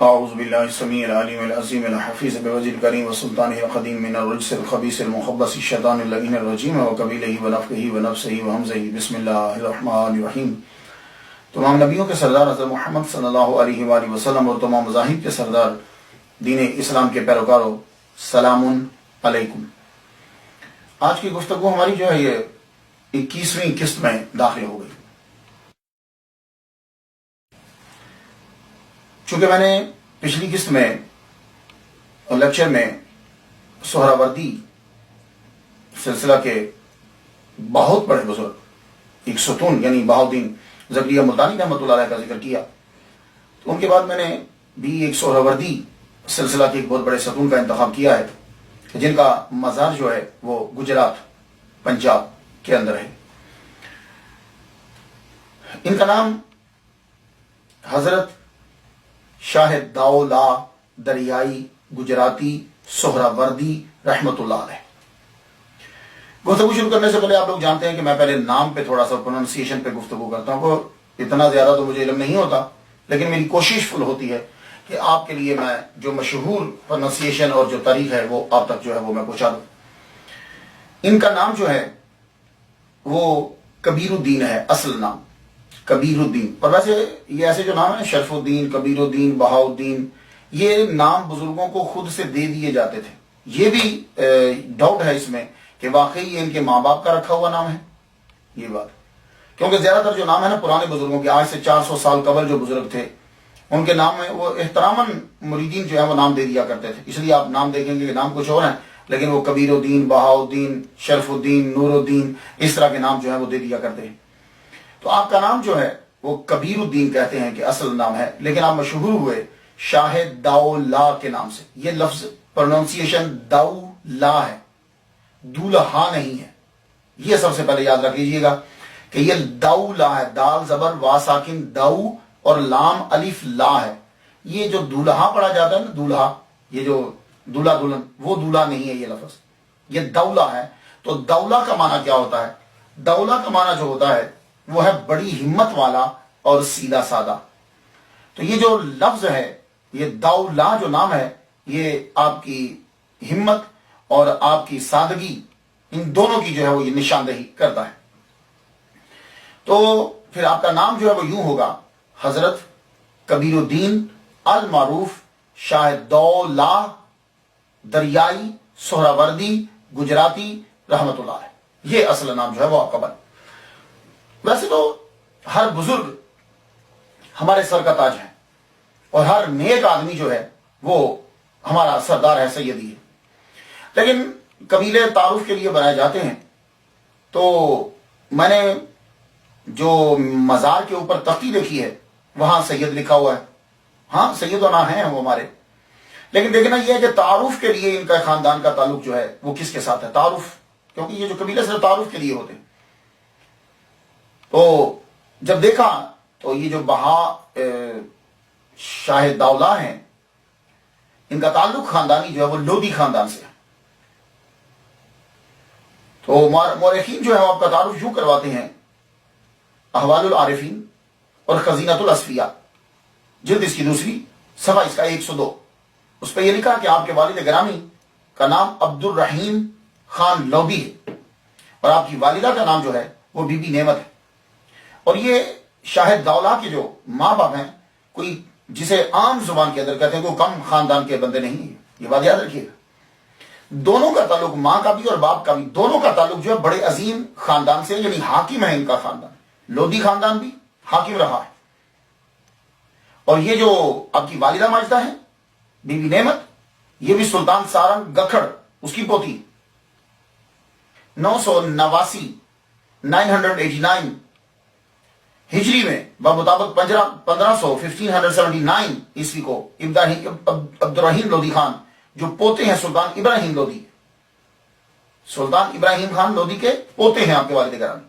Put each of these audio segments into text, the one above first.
اعوذ باللہ السمیع العلیم العظیم الحفیظ بوجہ الکریم وسلطانہ القدیم من الرجس الخبیث المخبث الشیطان اللعین الرجیم وقبیلہ ونفخہ ونفثہ وہمزہ بسم اللہ الرحمن الرحیم۔ تمام نبیوں کے سردار حضرت محمد صلی اللہ علیہ وآلہ وسلم اور تمام مذاہب کے سردار دین اسلام کے پیروکاروں، سلام علیکم۔ آج کی گفتگو ہماری جو ہے یہ 21ویں قسط میں داخل ہو گئی۔ چونکہ میں نے پچھلی قسط میں اور لیکچر میں سہراوردی سلسلہ کے بہت بڑے بزرگ ایک ستون یعنی بہاؤالدین زکریا ملتانی رحمۃ اللہ علیہ کا ذکر کیا، تو ان کے بعد میں نے بھی ایک سہراوردی سلسلہ کے ایک بہت بڑے ستون کا انتخاب کیا ہے جن کا مزار جو ہے وہ گجرات پنجاب کے اندر ہے۔ ان کا نام حضرت شاہ داؤلا دریائی گجراتی سہراوردی رحمت اللہ علیہ۔ گفتگو شروع کرنے سے پہلے آپ لوگ جانتے ہیں کہ میں پہلے نام پہ تھوڑا سا پروننسیشن پہ گفتگو کرتا ہوں، وہ اتنا زیادہ تو مجھے علم نہیں ہوتا، لیکن میری کوشش فل ہوتی ہے کہ آپ کے لیے میں جو مشہور پروننسیشن اور جو تاریخ ہے وہ آپ تک جو ہے وہ میں پہنچا دوں۔ ان کا نام جو ہے وہ کبیر الدین ہے، اصل نام کبیر الدین، اور ویسے یہ ایسے جو نام ہیں شرف الدین، کبیر الدین، بہاؤالدین، یہ نام بزرگوں کو خود سے دے دیے جاتے تھے۔ یہ بھی ڈاؤٹ ہے اس میں کہ واقعی ان کے ماں باپ کا رکھا ہوا نام ہے یہ بات، کیونکہ زیادہ تر جو نام ہے نا پرانے بزرگوں کے، آج سے 400 سال قبل جو بزرگ تھے ان کے نام میں وہ احتراماً مریدین جو ہے وہ نام دے دیا کرتے تھے، اس لیے آپ نام دیکھیں گے کہ نام کچھ اور ہیں لیکن وہ کبیر الدین، بہاؤالدین، شرف الدین، نور الدین، اس طرح کے نام جو ہے وہ دے دیا کرتے ہیں۔ تو آپ کا نام جو ہے وہ کبیر الدین کہتے ہیں کہ اصل نام ہے، لیکن آپ مشہور ہوئے شاہ داؤلا کے نام سے۔ یہ لفظ پروننسیشن داؤلا ہے، دولہا نہیں ہے، یہ سب سے پہلے یاد رکھ لیجئے گا کہ یہ داؤلا ہے، دال زبر وا ساکن داؤ اور لام الف لا ہے۔ یہ جو دولہا پڑھا جاتا ہے نا، دولہا، یہ جو دولہا دلہن، وہ دولہا نہیں ہے، یہ لفظ یہ دولا ہے۔ تو دولا کا معنی کیا ہوتا ہے؟ دولا کا معنی جو ہوتا ہے وہ ہے بڑی ہمت والا اور سیدھا سادہ۔ تو یہ جو لفظ ہے، یہ داؤلا جو نام ہے، یہ آپ کی ہمت اور آپ کی سادگی، ان دونوں کی جو ہے وہ یہ نشاندہی کرتا ہے۔ تو پھر آپ کا نام جو ہے وہ یوں ہوگا، حضرت کبیر الدین المعروف شاہ داؤلا دریائی سہراوردی گجراتی رحمت اللہ علیہ، یہ اصل نام جو ہے وہ آپ کا بن۔ ویسے تو ہر بزرگ ہمارے سر کا تاج ہے اور ہر نیک آدمی جو ہے وہ ہمارا سردار ہے، سیدی ہے، لیکن قبیلے تعارف کے لیے بنائے جاتے ہیں۔ تو میں نے جو مزار کے اوپر تختی دیکھی ہے وہاں سید لکھا ہوا ہے، ہاں سید و نا ہیں وہ ہمارے، لیکن دیکھنا یہ ہے کہ تعارف کے لیے ان کا خاندان کا تعلق جو ہے وہ کس کے ساتھ ہے، تعارف، کیونکہ یہ جو قبیلے صرف تعارف کے لیے ہوتے ہیں۔ تو جب دیکھا تو یہ جو شاہ داؤلا ہیں ان کا تعلق خاندانی جو ہے وہ لودھی خاندان سے ہے۔ تو مورخین جو ہے وہ آپ کا تعارف یوں کرواتے ہیں، احوال العارفین اور خزینۃ الاصفیاء، جلد اس کی دوسری، صفحہ اس کا 102، اس پہ یہ لکھا کہ آپ کے والد گرامی کا نام عبد الرحیم خان لودھی ہے اور آپ کی والدہ کا نام جو ہے وہ بی بی نعمت ہے۔ اور یہ شاہ داؤلا کے جو ماں باپ ہیں کوئی جسے عام زبان کے اندر کہتے ہیں کوئی کم خاندان کے بندے نہیں ہیں، یہ بات یاد رکھیے گا۔ دونوں کا تعلق، ماں کا بھی اور باپ کا بھی، دونوں کا تعلق جو ہے بڑے عظیم خاندان سے، یعنی حاکم ہے ان کا خاندان، لودھی خاندان بھی حاکم رہا ہے۔ اور یہ جو آپ کی والدہ ماجدہ ہیں بی بی نعمت، یہ بھی سلطان سارنگ گکھڑ اس کی پوتی، 989 989 ہجری میں بمطابق 1579 عیسوی کو عبد الرحیم لودھی خان جو پوتے ہیں سلطان ابراہیم لودھی، سلطان ابراہیم خان لودھی کے پوتے ہیں آپ کے والد گرامی،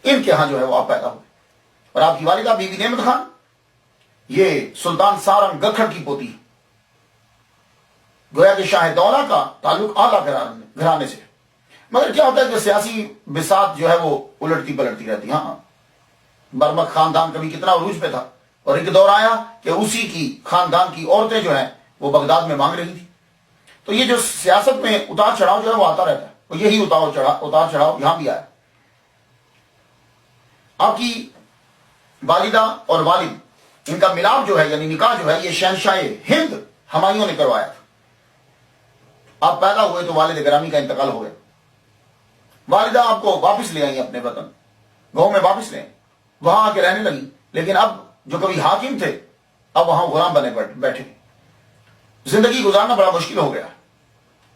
ان کے ہاں جو ہے وہ آپ پیدا ہوئے۔ اور آپ کی والدہ بی بی نعمت خان یہ سلطان سارنگ گکھڑ کی پوتی ہے۔ گویا کہ شاہ داؤلا کا تعلق اعلیٰ گھرانے سے، مگر کیا ہوتا ہے کہ سیاسی بساط جو ہے وہ الٹتی پلٹتی رہتی۔ ہاں برمک خاندان کبھی کتنا عروج پہ تھا اور ایک دور آیا کہ اسی کی خاندان کی عورتیں جو ہیں وہ بغداد میں مانگ رہی تھی. تو یہ جو سیاست میں اتار چڑھاؤ جو ہے وہ آتا رہتا ہے، اور یہی اتار چڑھاؤ یہاں بھی آیا. آپ کی والدہ اور والد، ان کا ملاپ جو ہے یعنی نکاح جو ہے یہ شہنشاہ ہند ہمایوں نے کروایا تھا. آپ پیدا ہوئے تو والد گرامی کا انتقال ہو گیا. والدہ آپ کو واپس لے آئی اپنے وطن، گاؤں میں واپس لے آئی، وہاں آ کے رہنے لگی. لیکن اب جو کبھی حاکم تھے اب وہاں غلام بنے بیٹھے. زندگی گزارنا بڑا مشکل ہو گیا.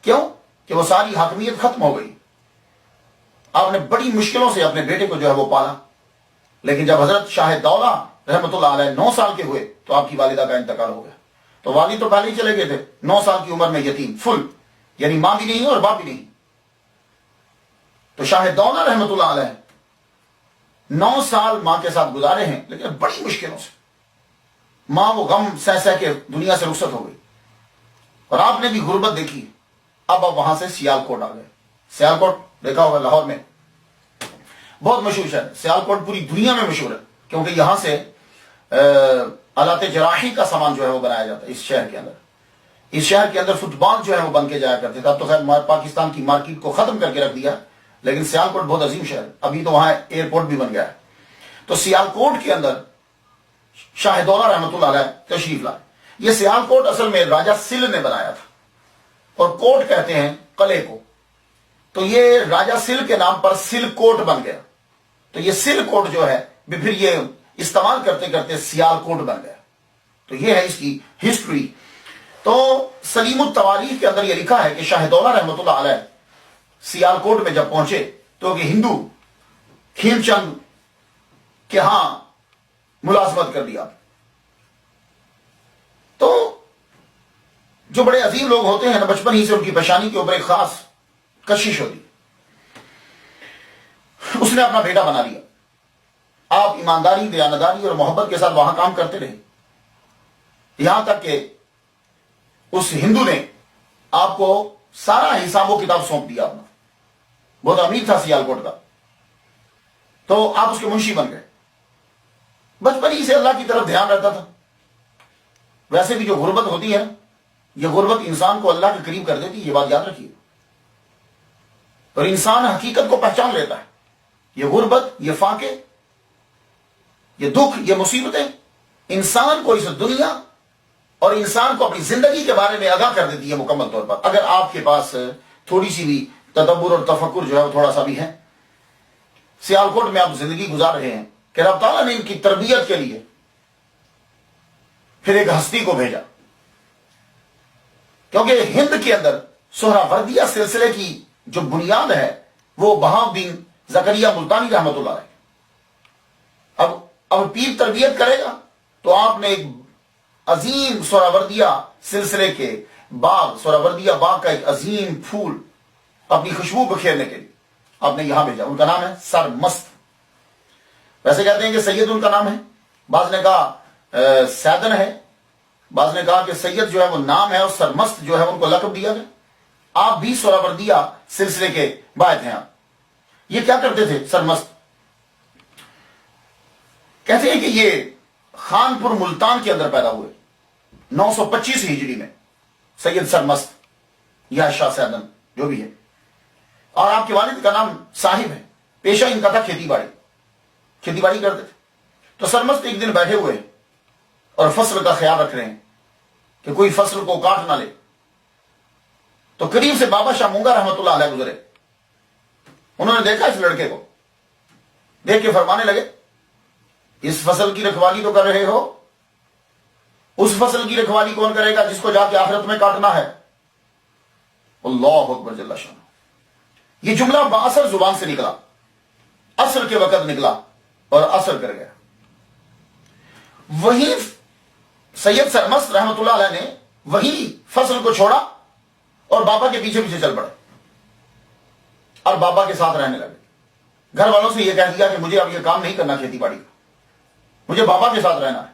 کیوں؟ کہ وہ ساری حاکمیت ختم ہو گئی. آپ نے بڑی مشکلوں سے اپنے بیٹے کو جو ہے وہ پالا. لیکن جب حضرت شاہ دولہ رحمۃ اللہ علیہ 9 سال کے ہوئے تو آپ کی والدہ کا انتقال ہو گیا. تو والد تو پہلے ہی چلے گئے تھے، 9 سال کی عمر میں یتیم فل، یعنی ماں بھی نہیں اور باپ بھی نہیں. تو شاہ دولہ رحمۃ اللہ علیہ 9 سال ماں کے ساتھ گزارے ہیں، لیکن بڑی مشکلوں سے. ماں وہ غم سہ کے دنیا سے رخصت ہو گئی، اور آپ نے بھی غربت دیکھی. اب آپ وہاں سے سیالکوٹ آ گئے. سیالکوٹ دیکھا ہوگا لاہور میں، بہت مشہور شہر. سیالکوٹ پوری دنیا میں مشہور ہے کیونکہ یہاں سے آلات جراحی کا سامان جو ہے وہ بنایا جاتا ہے. اس شہر کے اندر فٹ بال جو ہے وہ بن کے جایا کرتے تھے. اب تو خیر پاکستان کی مارکیٹ کو ختم کر کے رکھ دیا، لیکن سیالکوٹ بہت عظیم شہر ہے. ابھی تو وہاں ایئرپورٹ بھی بن گیا ہے. تو سیالکوٹ کے اندر شاہ دولہ رحمۃ اللہ علیہ تشریف لائے. یہ سیالکوٹ اصل میں راجہ سل نے بنایا تھا، اور کوٹ کہتے ہیں قلعے کو. تو یہ راجہ سل کے نام پر سل کوٹ بن گیا. تو یہ سل کوٹ جو ہے پھر یہ استعمال کرتے کرتے سیال کوٹ بن گیا. تو یہ ہے اس کی ہسٹری. تو سلیم التواریخ کے اندر یہ لکھا ہے کہ شاہ دولہ رحمۃ اللہ علیہ سیال کوٹ میں جب پہنچے تو کہ ہندو کھیم چند کے ہاں ملازمت کر دیا. تو جو بڑے عظیم لوگ ہوتے ہیں نا، بچپن ہی سے ان کی پیشانی کے اوپر ایک خاص کشش ہوتی. اس نے اپنا بیٹا بنا لیا. آپ ایمانداری، دیانتداری اور محبت کے ساتھ وہاں کام کرتے رہے، یہاں تک کہ اس ہندو نے آپ کو سارا حساب و کتاب سونپ دیا اپنا. بہت امیر تھا سیالکوٹ کا، تو آپ اس کے منشی بن گئے. بچپن ہی سے اللہ کی طرف دھیان رہتا تھا. ویسے بھی جو غربت ہوتی ہے یہ غربت انسان کو اللہ کے قریب کر دیتی ہے، یہ بات یاد رکھیے. اور انسان حقیقت کو پہچان لیتا ہے. یہ غربت، یہ فاقے، یہ دکھ، یہ مصیبتیں انسان کو اس دنیا اور انسان کو اپنی زندگی کے بارے میں آگاہ کر دیتی ہے مکمل طور پر، اگر آپ کے پاس تھوڑی سی بھی تدبر اور تفکر جو ہے وہ تھوڑا سا بھی ہے. سیالکوٹ میں آپ زندگی گزار رہے ہیں کہ رب تعالیٰ نے ان کی تربیت کے لیے پھر ایک ہستی کو بھیجا. کیونکہ ہند کے اندر سہراوردیہ سلسلے کی جو بنیاد ہے وہ بہاؤالدین زکریا ملتانی رحمۃ اللہ علیہ. اب پیر تربیت کرے گا تو آپ نے ایک عظیم سہراوردیہ سلسلے کے باغ، سہراوردیہ باغ کا ایک عظیم پھول اپنی خوشبو بکھیرنے کے لیے آپ نے یہاں بھیجا. ان کا نام ہے سرمست. ویسے کہتے ہیں کہ سید ان کا نام ہے، بعض نے کہا سیدن ہے، بعض نے کہا کہ سید جو ہے وہ نام ہے اور سرمست جو ہے ان کو لقب دیا گیا. آپ بھی سہراوردیہ سلسلے کے باعث ہیں. آپ یہ کیا کرتے تھے سرمست؟ کہتے ہیں کہ یہ خانپور ملتان کے اندر پیدا ہوئے 925 ہجری میں. سید سرمست یا شاہ سیدن جو بھی ہے، اور آپ کے والد کا نام صاحب ہے. پیشہ ان کا تھا کھیتی باڑی کرتے تھے. تو سرمست ایک دن بیٹھے ہوئے اور فصل کا خیال رکھ رہے ہیں کہ کوئی فصل کو کاٹ نہ لے. تو قریب سے بابا شاہ مونگا رحمۃ اللہ علیہ گزرے. انہوں نے دیکھا اس لڑکے کو، دیکھ کے فرمانے لگے اس فصل کی رکھوالی تو کر رہے ہو، اس فصل کی رکھوالی کون کرے گا جس کو جا کے آخرت میں کاٹنا ہے. اللہ اکبر جل شانہ. یہ جملہ باثر زبان سے نکلا، عصر کے وقت نکلا اور اثر کر گیا. وہی سید سرمست رحمۃ اللہ علیہ نے وہی فصل کو چھوڑا اور بابا کے پیچھے پیچھے چل پڑے اور بابا کے ساتھ رہنے لگے. گھر والوں سے یہ کہہ دیا کہ مجھے اب یہ کام نہیں کرنا کھیتی باڑی کا، مجھے بابا کے ساتھ رہنا ہے.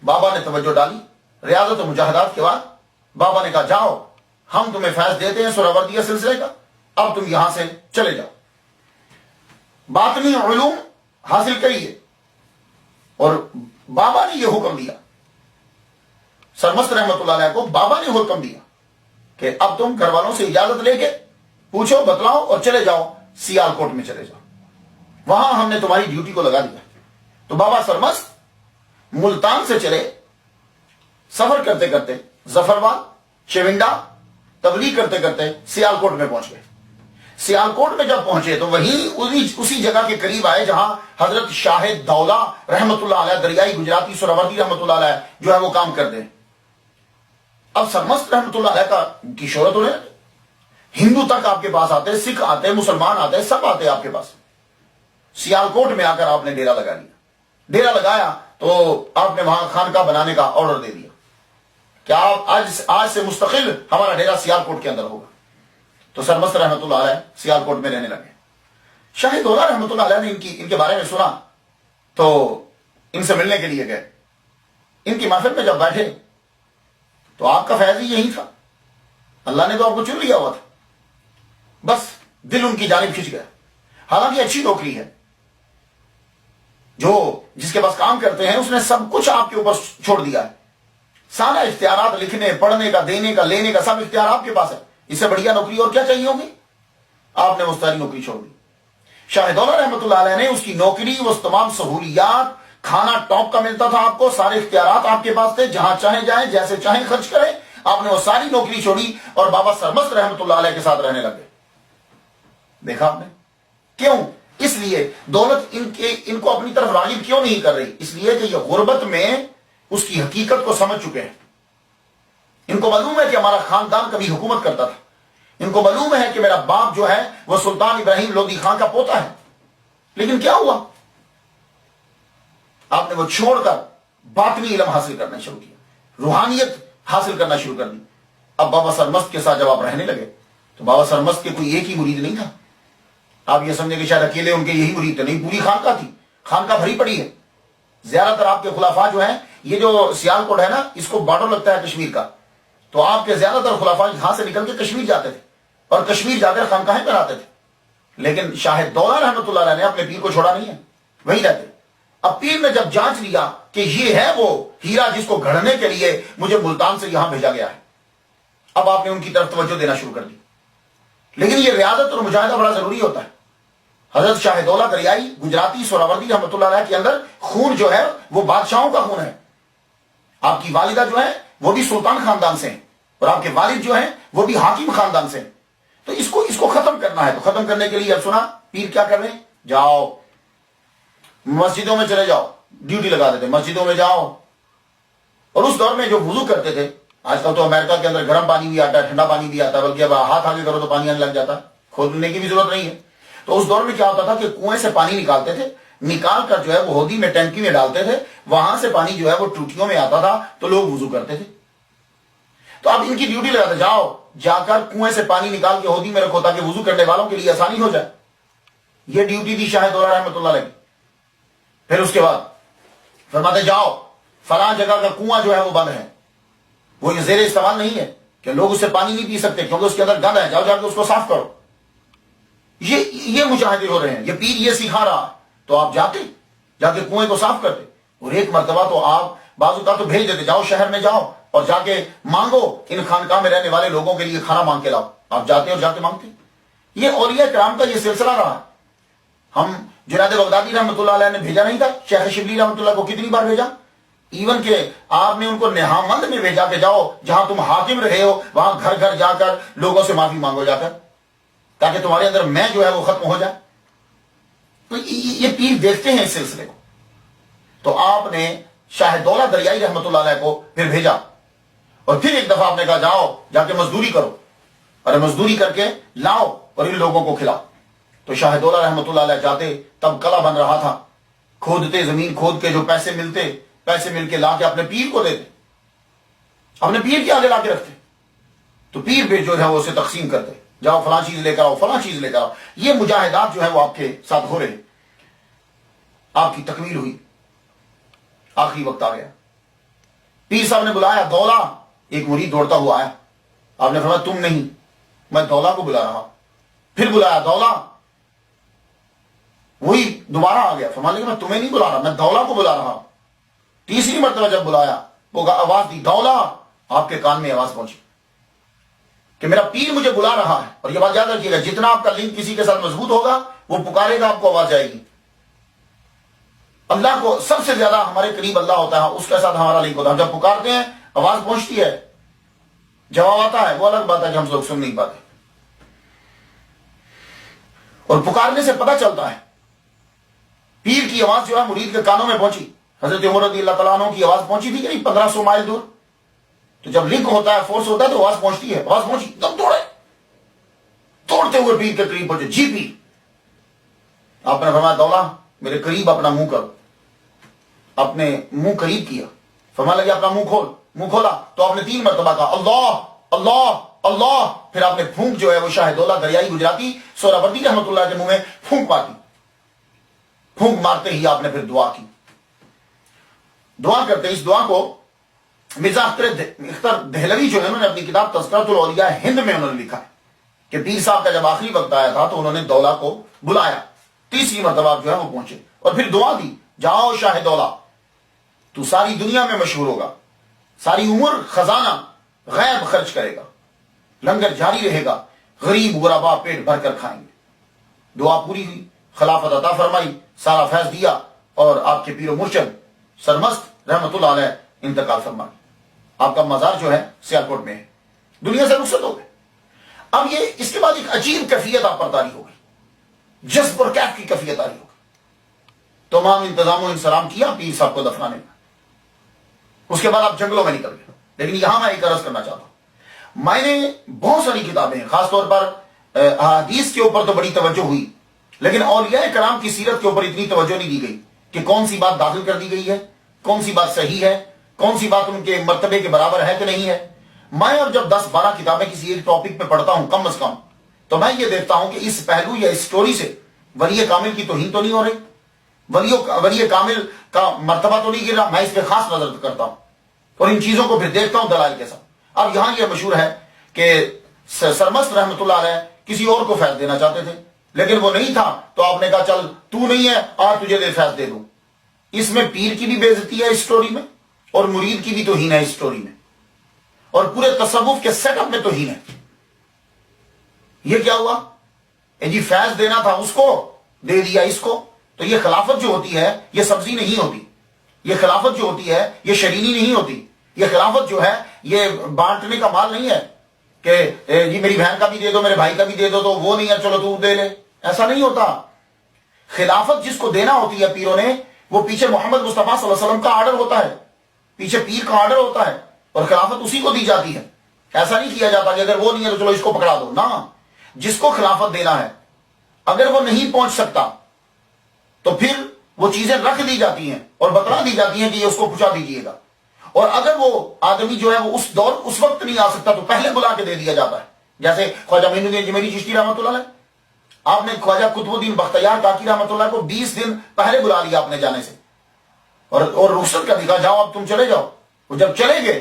بابا نے توجہ ڈالی. ریاضت و مجاہدات کے بعد بابا نے کہا جاؤ ہم تمہیں فیض دیتے ہیں سہراوردیہ سلسلے کا، اب تم یہاں سے چلے جاؤ. باطنی علوم حاصل کریے اور بابا نے یہ حکم دیا، سرمست رحمت اللہ علیہ کو بابا نے حکم دیا کہ اب تم گھر والوں سے اجازت لے کے پوچھو بتلاؤ اور چلے جاؤ سیال کوٹ میں چلے جاؤ، وہاں ہم نے تمہاری ڈیوٹی کو لگا دیا۔ تو بابا سرمست ملتان سے چلے، سفر کرتے کرتے ظفرآباد، چونڈا، تبلیغ کرتے کرتے سیال کوٹ میں پہنچ گئے۔ سیال کوٹ میں جب پہنچے تو وہیں اسی جگہ کے قریب آئے جہاں حضرت شاہد دولہ رحمت اللہ علیہ دریائی گجراتی سہروردی رحمت اللہ علیہ جو ہے وہ کام کرتے ہیں۔ اب سرمست رحمت اللہ علیہ کی شہرت ہو رہے، ہندو تک آپ کے پاس آتے، سکھ آتے، مسلمان آتے، سب آتے آپ کے پاس۔ سیال کوٹ میں آ کر آپ نے ڈیرا لگا لیا۔ ڈیرا لگایا تو آپ نے وہاں خانقاہ بنانے کا آرڈر دے دیا کہ آپ آج سے مستقل ہمارا ڈیرا سیال کوٹ کے اندر ہوگا۔ تو سرمست رحمت اللہ علیہ سیال کوٹ میں رہنے لگے۔ شاہد دولہ رحمت اللہ علیہ نے ان کے بارے میں سنا تو ان سے ملنے کے لیے گئے۔ ان کی محفل میں جب بیٹھے تو آپ کا فیض ہی یہی تھا، اللہ نے تو آپ کو چن لیا ہوا تھا، بس دل ان کی جانب کھنچ گیا۔ حالانکہ اچھی نوکری ہے، جو جس کے پاس کام کرتے ہیں اس نے سب کچھ آپ کے اوپر چھوڑ دیا ہے، سارا اختیارات لکھنے پڑھنے کا دینے کا لینے کا سب اختیار آپ کے پاس ہے، اس سے بڑھیا نوکری اور کیا چاہیے ہوگی؟ آپ نے وہ ساری نوکری چھوڑ دی۔ شاہد دولہ رحمت اللہ علیہ نے اس کی نوکری، وہ تمام سہولیات، کھانا ٹاپ کا ملتا تھا آپ کو، سارے اختیارات آپ کے پاس تھے، جہاں چاہیں جائیں جیسے چاہیں خرچ کریں، آپ نے وہ ساری نوکری چھوڑی اور بابا سرمست رحمت اللہ علیہ کے ساتھ رہنے لگے۔ دیکھا آپ نے کیوں؟ اس لیے دولت ان کو اپنی طرف راغب کیوں نہیں کر رہی؟ اس لیے کہ یہ غربت میں اس کی حقیقت کو سمجھ چکے ہیں۔ ان کو معلوم ہے کہ ہمارا خاندان کبھی حکومت کرتا تھا، ان کو معلوم ہے کہ میرا باپ جو ہے وہ سلطان ابراہیم لودھی خان کا پوتا ہے، لیکن کیا ہوا؟ آپ نے وہ چھوڑ کر باطنی علم حاصل کرنا شروع کیا، روحانیت حاصل کرنا شروع کر دی۔ اب بابا سرمست کے ساتھ جب آپ رہنے لگے تو بابا سرمست کے کوئی ایک ہی مرید نہیں تھا، آپ یہ سمجھے کہ شاید اکیلے ان کے یہی مرید تھے، نہیں، پوری خانقاہ تھی، خانقاہ بھری پڑی ہے۔ زیادہ تر آپ کے خلافاء جو ہیں، یہ جو سیال کوٹ ہے نا، اس کو بارڈر لگتا ہے کشمیر کا، تو آپ کے زیادہ تر خلافاء یہاں سے نکل کے کشمیر جاتے تھے اور کشمیر جا کر خانقاہیں بناتے تھے، لیکن شاہد دولہ رحمت اللہ علیہ نے اپنے پیر کو چھوڑا نہیں ہے، وہی رہتے۔ اب پیر نے جب جانچ لیا کہ یہ ہے وہ ہیرا جس کو گھڑنے کے لیے مجھے ملتان سے یہاں بھیجا گیا ہے، اب آپ نے ان کی طرف توجہ دینا شروع کر دی۔ لیکن یہ ریاضت اور مجاہدہ بڑا ضروری ہوتا ہے۔ حضرت شاہد دولہ دریائی گجراتی سہروردی رحمت اللہ علیہ کے اندر خون جو ہے وہ بادشاہوں کا خون ہے۔ آپ کی والدہ جو ہے وہ بھی سلطان خاندان سے ہیں اور آپ کے والد جو ہیں وہ بھی حاکم خاندان سے ہیں، تو اس کو ختم کرنا ہے۔ تو ختم کرنے کے لیے اب سنا پیر کیا کر رہے ہیں؟ جاؤ مسجدوں میں چلے جاؤ، ڈیوٹی لگا دیتے، مسجدوں میں جاؤ۔ اور اس دور میں جو وضو کرتے تھے، آج کل تو امریکہ کے اندر گرم پانی بھی آتا ہے، ٹھنڈا پانی بھی آتا ہے، بلکہ اب ہاتھ آگے کرو تو پانی آنے لگ جاتا ہے، کھودنے کی بھی ضرورت نہیں ہے۔ تو اس دور میں کیا ہوتا تھا کہ کنویں سے پانی نکالتے تھے، نکال کر جو ہے وہ ہودی میں ٹینکی میں ڈالتے تھے، وہاں سے پانی جو ہے وہ ٹوٹیوں میں آتا تھا تو لوگ وضو کرتے تھے۔ تو اب ان کی ڈیوٹی لگاتے، جاؤ جا کر کنویں سے پانی نکال کے ہودی میں رکھو تاکہ وضو کرنے والوں کے لیے آسانی ہو جائے۔ یہ ڈیوٹی تھی شاہد دولہ رحمت اللہ علیہ کی۔ پھر اس کے بعد فرماتے جاؤ فلاں جگہ کا کنواں جو ہے وہ بند ہے، وہ یہ زیر استعمال نہیں ہے کہ لوگ اس سے پانی نہیں پی سکتے کیونکہ اس کے اندر گند ہے، جاؤ جا کے اس کو صاف کرو۔ یہ مجاہدے ہو رہے ہیں، یہ پیر یہ سکھا رہا ہے، تو آپ جا کے کنویں کو صاف کرتے۔ اور ایک مرتبہ تو آپ بعض اوقات تو بھیج دیتے، جاؤ شہر میں جاؤ اور جا کے مانگو، ان خانقاہ میں رہنے والے لوگوں کے لیے کھانا مانگ کے لاؤ۔ آپ جاتے اور جا کے مانگتے۔ یہ اولیاء کرام کا یہ سلسلہ رہا ہے۔ ہم جنید بغدادی رحمۃ اللہ علیہ نے بھیجا نہیں تھا شیخ شبلی رحمۃ اللہ کو کتنی بار بھیجا؟ ایون کہ آپ نے ان کو نہامند میں بھیجا کہ جاؤ جہاں تم حاکم رہے ہو وہاں گھر گھر جا کر لوگوں سے معافی مانگو جا کر، تاکہ تمہارے اندر میں جو ہے وہ ختم ہو جائے۔ تو یہ پیر دیکھتے ہیں اس سلسلے کو۔ تو آپ نے شاہد دولہ دریائی رحمت اللہ علیہ کو پھر بھیجا اور پھر ایک دفعہ آپ نے کہا جاؤ جا کے مزدوری کرو اور مزدوری کر کے لاؤ اور ان لوگوں کو کھلاؤ۔ تو شاہد دولہ رحمت اللہ علیہ جاتے، تب قلعہ بن رہا تھا، کھودتے، زمین کھود کے جو پیسے ملتے، پیسے مل کے لا کے اپنے پیر کو دیتے، اپنے پیر کے آگے لا کے رکھتے، تو پیر بھی جو ہے وہ اسے تقسیم کرتے، جاؤ فلاں چیز لے کر آؤ، فلاں چیز لے کر آؤ۔ یہ مجاہدات جو ہے وہ آپ کے ساتھ ہو رہے، آپ کی تکمیل ہوئی، آخری وقت آ گیا، پیر صاحب نے بلایا دولہ، ایک مرید دوڑتا ہوا آیا، آپ نے فرمایا تم نہیں، میں دولہ کو بلا رہا۔ پھر بلایا دولہ، وہی دوبارہ آ گیا، فرمانے لگا میں تمہیں نہیں بلا رہا، میں دولہ کو بلا رہا۔ تیسری مرتبہ جب بلایا وہ آواز دی دولا، آپ کے کان میں آواز پہنچی کہ میرا پیر مجھے بلا رہا ہے. اور یہ بات یاد رکھیے گا، جتنا آپ کا لنک کسی کے ساتھ مضبوط ہوگا وہ پکارے گا، آپ کو آواز جائے گی. اللہ کو سب سے زیادہ ہمارے قریب اللہ ہوتا ہے، اس کے ساتھ ہمارا لنک ہوتا ہے. جب پکارتے ہیں آواز پہنچتی ہے، جواب آتا ہے، وہ الگ بات ہے کہ ہم لوگ سن نہیں پاتے. اور پکارنے سے پتہ چلتا ہے. پیر کی آواز جو ہے مرید کے کانوں میں پہنچی. حضرت عمر رضی اللہ تعالیٰ عنہ کی آواز پہنچی تھی کہ نہیں 1500 مائل دور. تو جب لنک ہوتا ہے، فورس ہوتا ہے تو آواز پہنچتی ہے. آواز پہنچی تب دوڑے، توڑتے ہوئے پیر کے قریب پہنچے. جی پیر. آپ نے فرمایا دولا میرے قریب اپنا منہ کرو. اپنے منہ قریب کیا. فرمایا لگے اپنا منہ کھول. منہ کھولا تو آپ نے 3 مرتبہ کہا اللہ اللہ اللہ. پھر آپ نے پھونک جو ہے وہ شاہ دولہ دریائی گجراتی سہروردی رحمۃ اللہ کے منہ میں پھونک ماری. پھونک مارتے ہی آپ نے پھر دعا کی. دعا کرتے اس دعا کو مرزا اختر دہلوی جو ہے انہوں نے اپنی کتاب تذکرۃ الاولیاء ہند میں انہوں نے لکھا ہے کہ پیر صاحب کا جب آخری وقت آیا تھا تو انہوں نے دولہ کو بلایا. تیسری مرتبہ جو ہے وہ پہنچے اور پھر دعا دی، جاؤ شاہ دولہ، تو ساری دنیا میں مشہور ہوگا، ساری عمر خزانہ غیب خرچ کرے گا، لنگر جاری رہے گا، غریب غربا پیٹ بھر کر کھائیں گے. دعا پوری ہوئی، خلافت عطا فرمائی، سارا فیض دیا اور آپ کے پیر و مرشد سرمست رحمت اللہ علیہ انتقال فرمائی. آپ کا مزار جو ہے سیالکوٹ میں ہے، دنیا سے رخصت ہو گئے. اب یہ اس کے بعد ایک عجیب کیفیت آپ پر طاری ہو گئی، جذب اور کیف کی کیفیت طاری ہو گئی. تمام انتظام و انسلام کیا پیر صاحب کو دفنانے میں. اس کے بعد آپ جنگلوں میں نکل گئے. لیکن یہاں میں ایک عرض کرنا چاہتا ہوں، میں نے بہت ساری کتابیں خاص طور پر احادیث کے اوپر تو بڑی توجہ ہوئی، لیکن اولیاء کرام کی سیرت کے اوپر اتنی توجہ نہیں دی گئی کہ کون سی بات داخل کر دی گئی ہے، کون سی بات صحیح ہے، کون سی بات ان کے مرتبے کے برابر ہے کہ نہیں ہے. میں اب جب 10-12 کتابیں کسی ایک ٹاپک پہ پڑھتا ہوں کم از کم، تو میں یہ دیکھتا ہوں کہ اس پہلو یا اس سٹوری سے ولی کامل کی توہین تو نہیں ہو رہی، ولی کامل کا مرتبہ تو نہیں گر رہا. میں اس پہ خاص نظر کرتا ہوں اور ان چیزوں کو پھر دیکھتا ہوں دلائل کے ساتھ. اب یہاں یہ مشہور ہے کہ سرمست رحمت اللہ علیہ کسی اور کو فیض دینا چاہتے تھے، لیکن وہ نہیں تھا تو آپ نے کہا چل تو نہیں ہے آج تجھے فیض دے دوں. اس میں پیر کی بھی بے عزتی ہے اس سٹوری میں، اور مرید کی بھی توہین ہے اس سٹوری میں، اور پورے تصوف کے سیٹ اپ میں توہین ہے. یہ کیا ہوا؟ جی فیض دینا تھا اس کو، دے دیا اس کو. تو یہ خلافت جو ہوتی ہے یہ سبزی نہیں ہوتی، یہ خلافت جو ہوتی ہے یہ شرینی نہیں ہوتی. یہ خلافت جو ہے یہ بانٹنے کا مال نہیں ہے کہ جی میری بہن کا بھی دے دو، میرے بھائی کا بھی دے دو، تو وہ نہیں ہے چلو تو دے لے. ایسا نہیں ہوتا. خلافت جس کو دینا ہوتی ہے پیروں نے، وہ پیچھے محمد مصطفیٰ صلی اللہ علیہ وسلم کا آرڈر ہوتا ہے، پیچھے پیر کا آرڈر ہوتا ہے، اور خلافت اسی کو دی جاتی ہے. ایسا نہیں کیا جاتا کہ اگر وہ نہیں ہے تو چلو اس کو پکڑا دو. نہ، جس کو خلافت دینا ہے اگر وہ نہیں پہنچ سکتا تو پھر وہ چیزیں رکھ دی جاتی ہیں اور بتلا دی جاتی ہیں کہ یہ اس کو پہنچا دیجیے گا. اور اگر وہ آدمی جو ہے وہ اس وقت نہیں آ سکتا تو پہلے بلا کے دے دیا جاتا ہے. جیسے خواجہ معین الدین اجمیری چشتی رحمۃ اللہ علیہ، آپ نے خواجہ قطب الدین بختیار کاکی رحمۃ اللہ کو 20 دن پہلے بلا لیا اپنے جانے سے، اور رخصت کر دیا، جاؤ اب تم چلے جاؤ. وہ جب چلے گئے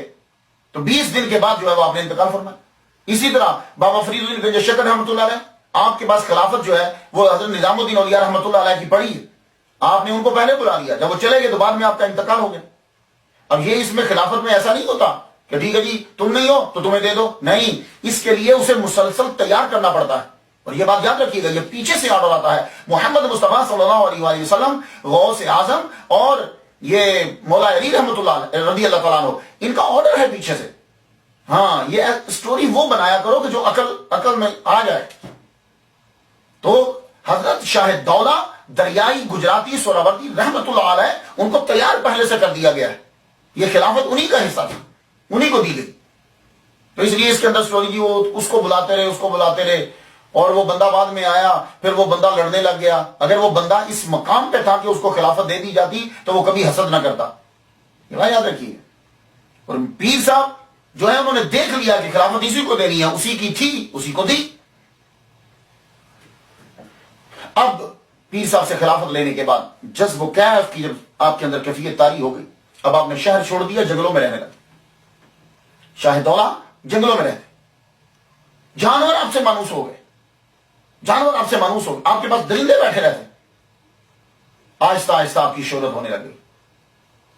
تو 20 دن کے بعد جو ہے وہ آپ نے انتقال فرمایا. اسی طرح بابا فرید الدین گنج شکر رحمۃ اللہ علیہ، آپ کے پاس خلافت جو ہے وہ حضرت نظام الدین اولیاء رحمۃ اللہ علیہ کی پڑی ہے. آپ نے ان کو پہلے بلا لیا، جب وہ چلے گئے تو بعد میں آپ کا انتقال ہو گیا. اب یہ اس میں خلافت میں ایسا نہیں ہوتا کہ ٹھیک ہے جی تم نہیں ہو تو تمہیں دے دو. نہیں، اس کے لیے اسے مسلسل تیار کرنا پڑتا ہے. اور یہ بات یاد رکھیے گا، یہ پیچھے سے آرڈر آتا ہے. محمد مصطفیٰ صلی اللہ علیہ وآلہ وسلم، غوث اعظم اور یہ مولا علی رحمۃ اللہ رضی اللہ تعالیٰ عنہ، ان کا آرڈر ہے پیچھے سے. ہاں، یہ سٹوری وہ بنایا کرو کہ جو عقل میں آ جائے. تو حضرت شاہ دولہ دریائی گجراتی سہروردی رحمت اللہ علیہ، ان کو تیار پہلے سے کر دیا گیا ہے. یہ خلافت انہی کا حصہ تھا، انہی کو دی گئی. تو اس لیے اس کے اندر سٹوری جی وہ اس کو بلاتے رہے، اس کو بلاتے رہے، اور وہ بندہ بعد میں آیا، پھر وہ بندہ لڑنے لگ گیا. اگر وہ بندہ اس مقام پہ تھا کہ اس کو خلافت دے دی جاتی تو وہ کبھی حسد نہ کرتا. یہ بات یاد رکھیے. اور پیر صاحب جو ہے انہوں نے دیکھ لیا کہ خلافت اسی کو دینی ہے، اسی کی تھی، اسی کو دی. اب پیر صاحب سے خلافت لینے کے بعد جذب و کیف کی جب آپ کے اندر کیفیت طاری ہو گئی، اب آپ نے شہر چھوڑ دیا، جنگلوں میں رہنے لگے. شاہ دولہ جنگلوں میں رہتے، جانور آپ سے مانوس ہو گئے، جانور آپ سے مانوس ہو گئے، آپ کے پاس درندے بیٹھے رہتے. آہستہ آہستہ آپ کی شہرت ہونے لگی.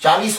40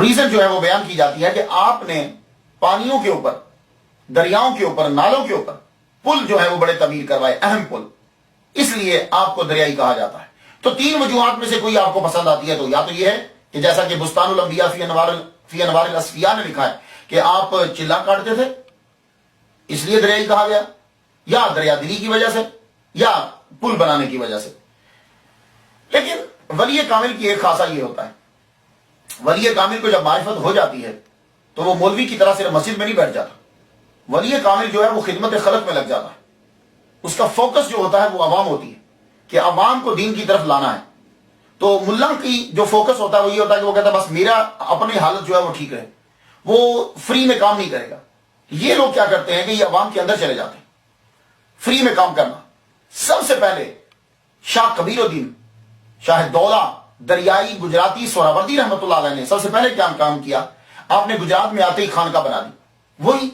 ریزن جو ہے وہ بیان کی جاتی ہے کہ آپ نے پانیوں کے اوپر، دریاؤں کے اوپر، نالوں کے اوپر پل جو ہے وہ بڑے تعمیر کروائے، اہم پل، اس لیے آپ کو دریائی کہا جاتا ہے۔ تو 3 وجوہات میں سے کوئی آپ کو پسند آتی ہے تو یا تو یہ ہے کہ جیسا کہ بستان الانبیاء فی انوار الاصفیاء نے لکھا ہے کہ آپ چلا کاٹتے تھے اس لیے دریائی کہا گیا، یا دریا دلی کی وجہ سے، یا پل بنانے کی وجہ سے۔ لیکن ولی کامل کی ایک خاصہ یہ ہوتا ہے، ولی کامل کو جب معرفت ہو جاتی ہے تو وہ مولوی کی طرح صرف مسجد میں نہیں بیٹھ جاتا، ولی کامل جو ہے وہ خدمت خلق میں لگ جاتا ہے۔ اس کا فوکس جو ہوتا ہے وہ عوام ہوتی ہے کہ عوام کو دین کی طرف لانا ہے۔ تو ملا کی جو فوکس ہوتا ہے وہ یہ ہوتا ہے کہ وہ کہتا ہے بس میرا اپنی حالت جو ہے وہ ٹھیک رہے، وہ فری میں کام نہیں کرے گا۔ یہ لوگ کیا کرتے ہیں کہ یہ عوام کے اندر چلے جاتے ہیں، فری میں کام کرنا۔ سب سے پہلے شاہ کبیر الدین شاہ دولہ دریائی گجراتی سہراوردی رحمت اللہ علیہ نے سب سے پہلے کیا کام کیا، آپ نے گجرات میں آتے ہی خانقاہ بنا دی، وہی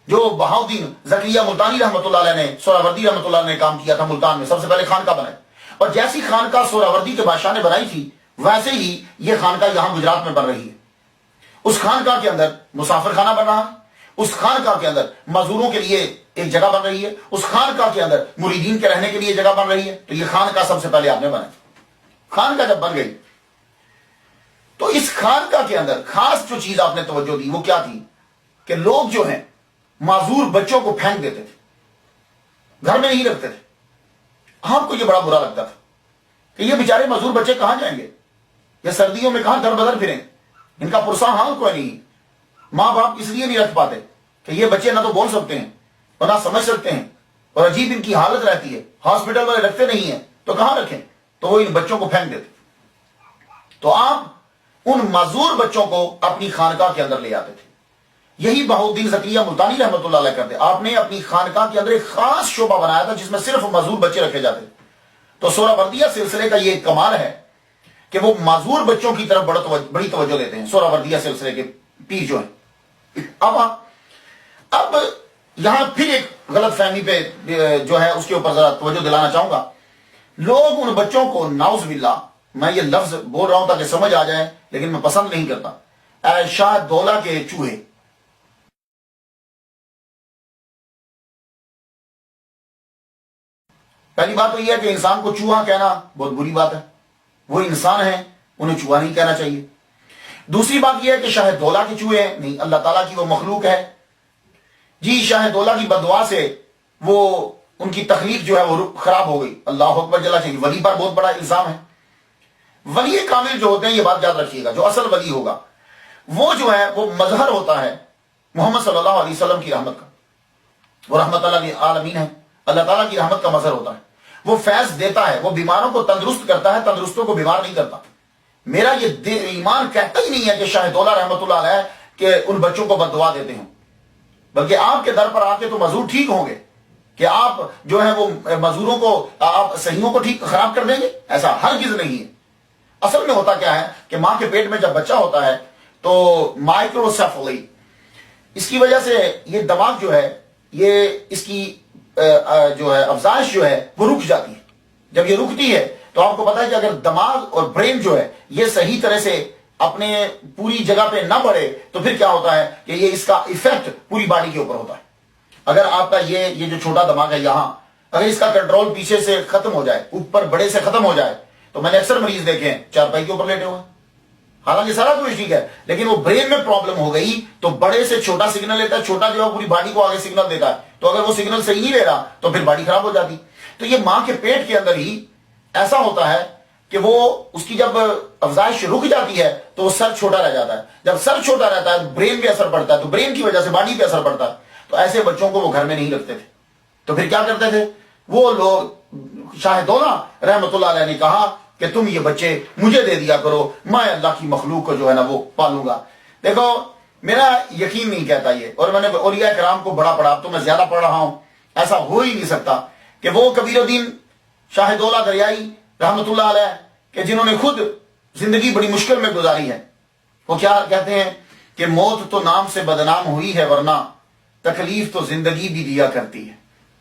جو بہاؤدین زکریا ملتانی رحمت اللہ علیہ نے، سہراوردی رحمت اللہ علیہ نے کام کیا تھا ملتان میں، سب سے پہلے خانقاہ بنائی۔ اور جیسی خانقاہ سہراوردی کے بادشاہ نے بنائی تھی ویسے ہی یہ خانقاہ یہاں گجرات میں بن رہی ہے۔ اس خانقاہ کے اندر مسافر خانہ بن رہا ہے، اس خانقاہ کے اندر مزدوروں کے لیے ایک جگہ بن رہی ہے، اس خانقاہ کے اندر مریدین کے رہنے کے لیے جگہ بن رہی ہے۔ تو یہ خانقاہ سب سے پہلے آپ نے بنائی۔ خانقاہ جب بن گئی تو اس خانقاہ کے اندر خاص جو چیز آپ نے توجہ دی وہ کیا تھی کہ لوگ جو ہیں معذور بچوں کو پھینک دیتے تھے، گھر میں نہیں رکھتے تھے۔ آپ کو یہ بڑا برا لگتا تھا کہ یہ بیچارے معذور بچے کہاں جائیں گے، یہ سردیوں میں کہاں در بدر پھریں، ان کا پرسا حال کوئی نہیں۔ ماں باپ اس لیے نہیں رکھ پاتے کہ یہ بچے نہ تو بول سکتے ہیں اور نہ سمجھ سکتے ہیں، اور عجیب ان کی حالت رہتی ہے، ہاسپٹل والے رکھتے نہیں ہیں تو کہاں رکھیں، تو وہ ان بچوں کو پھینک دیتے۔ تو آپ ان معذور بچوں کو اپنی خانقاہ کے اندر لے آتے تھے۔ یہی بہاؤدین زکریا ملتانی رحمت اللہ علیہ کرتے، آپ نے اپنی خانقاہ کے اندر ایک خاص شعبہ بنایا تھا جس میں صرف معذور بچے رکھے جاتے تھے۔ تو سہراوردیہ سلسلے کا یہ کمال ہے کہ وہ معذور بچوں کی طرف بڑی توجہ دیتے ہیں، سہراوردیہ سلسلے کے پیر جو ہیں۔ اب یہاں پھر ایک غلط فہمی پہ جو ہے اس کے اوپر ذرا توجہ دلانا چاہوں گا۔ لوگ ان بچوں کو نعوذ باللہ، میں یہ لفظ بول رہا ہوں تاکہ سمجھ آ جائے لیکن میں پسند نہیں کرتا، اے شاہ دولہ کے چوہے۔ پہلی بات تو یہ ہے کہ انسان کو چوہا کہنا بہت بری بات ہے، وہ انسان ہیں، انہیں چوہا نہیں کہنا چاہیے۔ دوسری بات یہ ہے کہ شاہ دولہ کے چوہے ہیں، نہیں، اللہ تعالیٰ کی وہ مخلوق ہے۔ جی شاہ دولہ کی بددعا سے وہ ان کی تخلیق جو ہے وہ خراب ہو گئی، اللہ اکبر جل چاہیے۔ ولی پر بہت بڑا الزام ہے۔ ولی کامل جو ہوتے ہیں، یہ بات یاد رکھیے گا، جو اصل ولی ہوگا وہ جو ہے وہ مظہر ہوتا ہے محمد صلی اللہ علیہ وسلم کی رحمت کا، وہ رحمت اللہ للعالمین ہے، اللہ تعالیٰ کی رحمت کا مظہر ہوتا ہے۔ وہ فیض دیتا ہے، وہ بیماروں کو تندرست کرتا ہے، تندرستوں کو بیمار نہیں کرتا۔ میرا یہ ایمان کہتا ہی نہیں ہے کہ شاہ دولہ رحمت اللہ علیہ کہ ان بچوں کو بد دعا دیتے ہوں، بلکہ آپ کے در پر آ کے تو مزدور ٹھیک ہوں گے کہ آپ جو ہے وہ مزدوروں کو، آپ صحیحوں کو ٹھیک خراب کر دیں گے، ایسا ہرگز نہیں ہے۔ اصل میں ہوتا کیا ہے کہ ماں کے پیٹ میں جب بچہ ہوتا ہے تو مائکروسیفلی، اس کی وجہ سے یہ دماغ جو ہے، یہ اس کی جو ہے افزائش جو ہے وہ رک جاتی ہے۔ جب یہ رکتی ہے تو آپ کو پتا ہے کہ اگر دماغ اور برین جو ہے یہ صحیح طرح سے اپنے پوری جگہ پہ نہ بڑھے تو پھر کیا ہوتا ہے کہ یہ اس کا ایفیکٹ پوری باڈی کے اوپر ہوتا ہے۔ اگر آپ کا یہ جو چھوٹا دماغ ہے یہاں، اگر اس کا کنٹرول پیچھے سے ختم ہو جائے، اوپر بڑے سے ختم ہو جائے، تو میں نے اکثر مریض دیکھے ہیں چارپائی کے اوپر لیٹے ہوئے، حالانکہ سارا کچھ ٹھیک ہے لیکن وہ برین میں پرابلم ہو گئی تو بڑے سے چھوٹا سگنل لیتا ہے، چھوٹا جو ہے پوری باڈی کو آگے سگنل دیتا ہے، تو اگر وہ سگنل صحیح نہیں لے رہا تو پھر باڈی خراب ہو جاتی۔ تو یہ ماں کے پیٹ کے اندر ہی ایسا ہوتا ہے کہ وہ اس کی جب افزائش رک جاتی ہے تو وہ سر چھوٹا رہ جاتا ہے، جب سر چھوٹا رہتا ہے برین پہ اثر پڑتا ہے، تو برین کی وجہ سے باڈی پہ اثر پڑتا ہے۔ تو ایسے بچوں کو وہ گھر میں نہیں رکھتے تھے، تو پھر کیا کرتے تھے وہ لوگ؟ شاہ دولہ رحمت اللہ علیہ نے کہا کہ تم یہ بچے مجھے دے دیا کرو، میں اللہ کی مخلوق کو جو ہے نا وہ پالوں گا۔ دیکھو میرا یقین نہیں کہتا یہ، اور میں نے اولیاء کرام کو بڑا پڑھا، اب تو میں زیادہ پڑھ رہا ہوں، ایسا ہو ہی نہیں سکتا کہ وہ کبیر الدین شاہ دولہ دریائی رحمت اللہ علیہ کہ جنہوں نے خود زندگی بڑی مشکل میں گزاری ہے، وہ کیا کہتے ہیں کہ موت تو نام سے بدنام ہوئی ہے ورنہ تکلیف تو زندگی بھی دیا کرتی ہے۔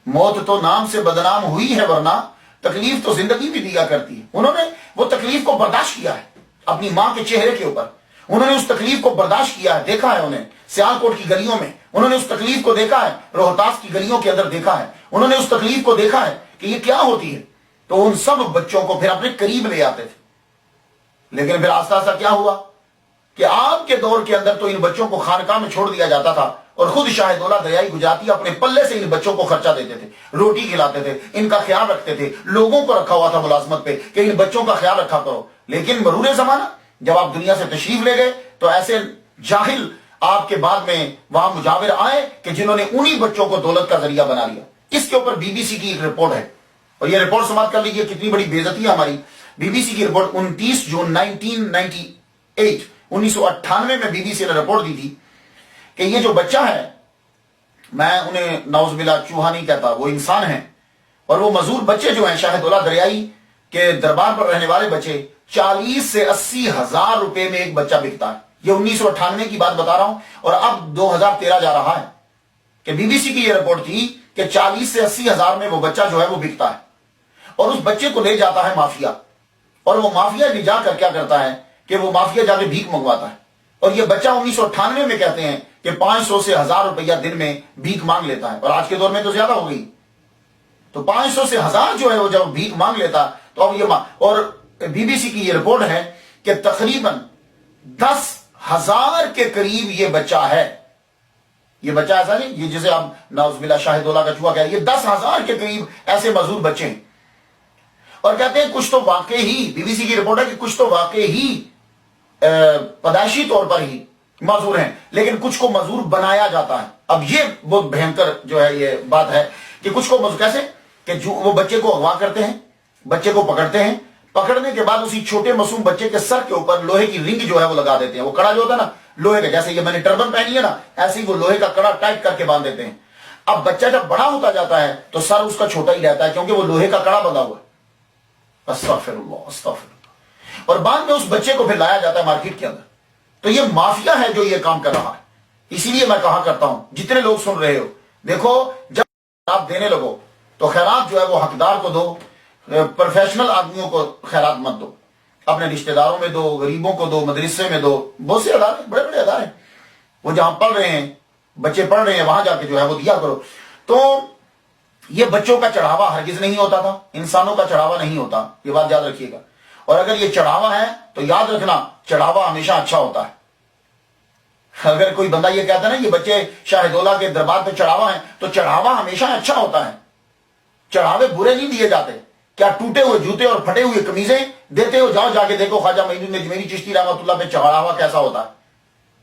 موت تو نام سے بدنام ہوئی ہے ورنہ تکلیف تو زندگی بھی دیا کرتی ہے۔ انہوں نے وہ تکلیف کو برداشت کیا ہے اپنی ماں کے چہرے کے اوپر، انہوں نے اس تکلیف کو برداشت کیا ہے، دیکھا ہے انہیں سیالکوٹ کی گلیوں میں، انہوں نے اس تکلیف کو دیکھا ہے، روہتاس کی گلیوں کے اندر دیکھا ہے، انہوں نے اس تکلیف کو دیکھا ہے کہ یہ کیا ہوتی ہے، تو ان سب بچوں کو پھر اپنے قریب لے آتے تھے۔ لیکن پھر آہستہ آہستہ کیا ہوا کہ آپ کے دور کے اندر تو ان بچوں کو خانقاہ میں چھوڑ دیا جاتا تھا، اور خود شاہ دولہ دریائی گجراتی اپنے پلے سے ان بچوں کو خرچہ دیتے تھے، روٹی کھلاتے تھے، ان کا خیال رکھتے تھے، لوگوں کو رکھا ہوا تھا ملازمت پہ کہ ان بچوں کا خیال رکھا کرو۔ لیکن مرور زمانہ جب آپ دنیا سے تشریف لے گئے تو ایسے جاہل آپ کے بعد میں وہاں مجاور آئے کہ جنہوں نے انہی بچوں کو دولت کا ذریعہ بنا لیا۔ اس کے اوپر بی بی سی کی ایک رپورٹ ہے، اور یہ رپورٹ سماعت کر لیجئے کتنی بڑی بے عزتی ہے ہماری۔ بی بی سی کی رپورٹ 29 جون 1998 میں بی بی سی نے رپورٹ دی تھی کہ یہ جو بچہ ہے، میں انہیں نعوذ باللہ چوہا نہیں کہتا، وہ انسان ہیں، اور وہ مزدور بچے جو ہیں شاہ دولہ دریائی کے دربار پر رہنے والے بچے 40 سے 80 ہزار روپے میں ایک بچہ بکتا ہے۔ یہ 1998 کی بات بتا رہا ہوں، اور اب 2013 جا رہا ہے کہ بی بی سی کی یہ رپورٹ تھی کہ 40 سے 80 ہزار میں وہ بچہ جو ہے وہ بکتا ہے، اور اس بچے کو لے جاتا ہے مافیا، اور وہ مافیا لے جا کر کیا کرتا ہے کہ وہ مافیا جا کے بھیک منگواتا ہے، اور یہ بچہ 1998 میں کہتے ہیں کہ 500 سے 1000 روپیہ دن میں بھیک مانگ لیتا ہے، اور آج کے دور میں تو زیادہ ہو گئی، تو 500 سے 1000 جو ہے وہ جب بھیک مانگ لیتا تو اب یہ اور بی بی سی کی یہ رپورٹ ہے کہ تقریباً 10,000 کے قریب یہ بچہ ہے۔ یہ بچہ ایسا نہیں یہ جسے آپ نعوذ باللہ شاہ دولہ کا چوہا کہہ، یہ 10,000 کے قریب ایسے مزدور بچے ہیں، اور کہتے ہیں کچھ تو واقع ہی، بی بی سی کی رپورٹ ہے کہ کچھ تو واقع ہی پیدائشی طور پر ہی معذور ہیں، لیکن کچھ کو معذور بنایا جاتا ہے۔ اب یہ بہت بھینکر جو ہے یہ بات ہے کہ کچھ کو معذور کیسے کہ جو وہ بچے کو اغوا کرتے ہیں، بچے کو پکڑتے ہیں، پکڑنے کے بعد اسی چھوٹے معصوم بچے کے سر کے اوپر لوہے کی رنگ جو ہے وہ لگا دیتے ہیں، وہ کڑا جو ہوتا ہے نا لوہے کا، جیسے یہ میں نے ٹربن پہنی ہے نا، ایسے ہی وہ لوہے کا کڑا ٹائٹ کر کے باندھ دیتے ہیں۔ اب بچہ جب بڑا ہوتا جاتا ہے تو سر اس کا چھوٹا ہی رہتا ہے کیونکہ وہ لوہے کا کڑا بندھا ہوا ہے۔ استغفر اللہ استغفر اللہ۔ اور بعد میں اس بچے کو پھر لایا جاتا ہے مارکیٹ کے اندر۔ تو یہ مافیا ہے جو یہ کام کر رہا ہے۔ اسی لیے میں کہا کرتا ہوں جتنے لوگ سن رہے ہو، دیکھو جب آپ دینے لگو تو خیرات جو ہے وہ حقدار کو دو، پروفیشنل آدمیوں کو خیرات مت دو، اپنے رشتہ داروں میں دو، غریبوں کو دو، مدرسے میں دو، بہت سے ادارے بڑے بڑے ادارے وہ جہاں پڑھ رہے ہیں بچے پڑھ رہے ہیں وہاں جا کے جو ہے وہ دیا کرو۔ تو یہ بچوں کا چڑھاوا ہرگز نہیں ہوتا تھا، انسانوں کا چڑھاوا نہیں ہوتا، یہ بات یاد رکھیے گا۔ اور اگر یہ چڑھاوا ہے تو یاد رکھنا چڑھاوا ہمیشہ اچھا ہوتا ہے۔ اگر کوئی بندہ یہ کہتا ہے نا یہ بچے شاہ دولہ کے دربار پہ چڑھاوا ہے، تو چڑھاوا ہمیشہ اچھا ہوتا ہے۔ چڑھاوے برے نہیں دیے جاتے۔ کیا ٹوٹے ہوئے جوتے اور پھٹے ہوئے قمیضیں دیتے ہو؟ جاؤ جا کے دیکھو خواجہ معین اجمیری چشتی رحمۃ اللہ پہ چڑھاوا کیسا ہوتا ہے،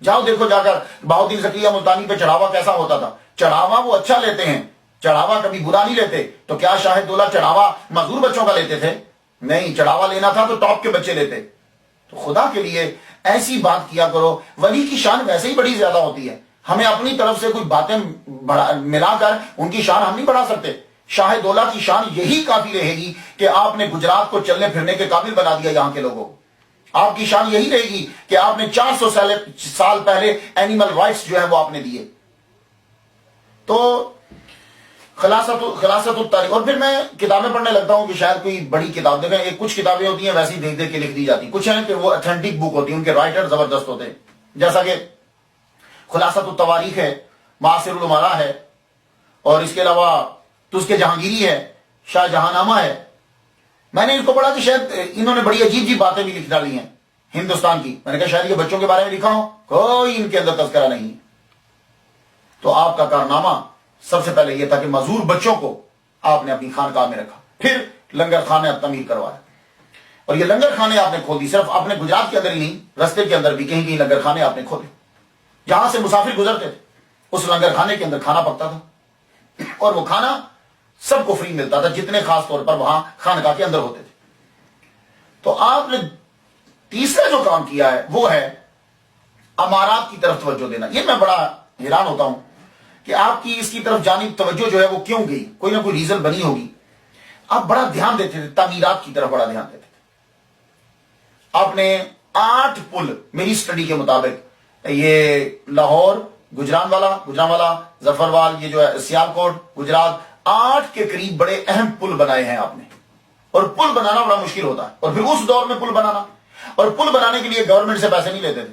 جاؤ دیکھو جا کر بہاؤدین زکریا ملتانی پہ چڑھاوا کیسا ہوتا تھا۔ چڑھاوا وہ اچھا لیتے ہیں، چڑھاوا کبھی برا نہیں لیتے۔ تو کیا شاہ دولہ چڑھاوا مزدور بچوں کا لیتے تھے؟ نہیں، چڑھاوا لینا تھا تو ٹاپ کے بچے لیتے۔ تو خدا کے لیے ایسی بات کیا کرو، ولی کی شان ویسے ہی بڑی زیادہ ہوتی ہے، ہمیں اپنی طرف سے کوئی باتیں ملا کر ان کی شان ہم نہیں بڑھا سکتے۔ شاہ دولہ کی شان یہی کافی رہے گی کہ آپ نے گجرات کو چلنے پھرنے کے قابل بنا دیا یہاں کے لوگوں کو۔ آپ کی شان یہی رہے گی کہ آپ نے 400 سال پہلے اینیمل رائٹس جو ہے وہ آپ نے دیے۔ تو خلاصۃ التاریخ، اور پھر میں کتابیں پڑھنے لگتا ہوں کہ شاید کوئی بڑی کتاب دیکھیں، ایک کچھ کتابیں ہوتی ہیں ویسی دیکھ دیکھ کے لکھ دی جاتی، کچھ ہیں کہ وہ اتھینٹک بک ہوتی ہیں، ان کے رائٹر زبردست ہوتے ہیں، جیسا کہ خلاصۃ التواریخ ہے، معاصر الامراء ہے، اور اس کے علاوہ تذکرہ جہانگیری ہے، شاہ جہاں نامہ ہے۔ میں نے ان کو پڑھا کہ شاید انہوں نے بڑی عجیب عجیب باتیں بھی لکھ ڈالی ہیں ہندوستان کی۔ میں نے کہا شاید یہ بچوں کے بارے میں لکھا ہو، کوئی ان کے اندر تذکرہ نہیں۔ تو آپ کا کارنامہ سب سے پہلے یہ تھا کہ معذور بچوں کو آپ نے اپنی خانقاہ میں رکھا، پھر لنگر خانے تعمیر کروایا، اور یہ لنگر خانے آپ نے کھول دی، صرف اپنے گجرات کے اندر ہی نہیں، رستے کے اندر بھی کہیں کہیں لنگر خانے آپ نے کھولے، جہاں سے مسافر گزرتے تھے اس لنگر خانے کے اندر کھانا پکتا تھا، اور وہ کھانا سب کو فری ملتا تھا جتنے خاص طور پر وہاں خانقاہ کے اندر ہوتے تھے۔ تو آپ نے تیسرا جو کام کیا ہے وہ ہے امارات کی طرف توجہ دینا۔ یہ میں بڑا حیران ہوتا ہوں کہ آپ کی اس کی طرف جانب توجہ جو ہے وہ کیوں گئی، کوئی نہ کوئی ریزن بنی ہوگی۔ آپ بڑا دھیان دیتے تھے، تعمیرات کی طرف بڑا دھیان دیتے تھے۔ آپ نے 8 پل میری سٹڈی کے مطابق، یہ لاہور، گجرانوالا، ظفروال، یہ جو ہے سیالکوٹ، گجرات، 8 کے قریب بڑے اہم پل بنائے ہیں آپ نے۔ اور پل بنانا بڑا مشکل ہوتا ہے، اور پھر اس دور میں پل بنانا، اور پل بنانے کے لیے گورنمنٹ سے پیسے نہیں لیتے تھے،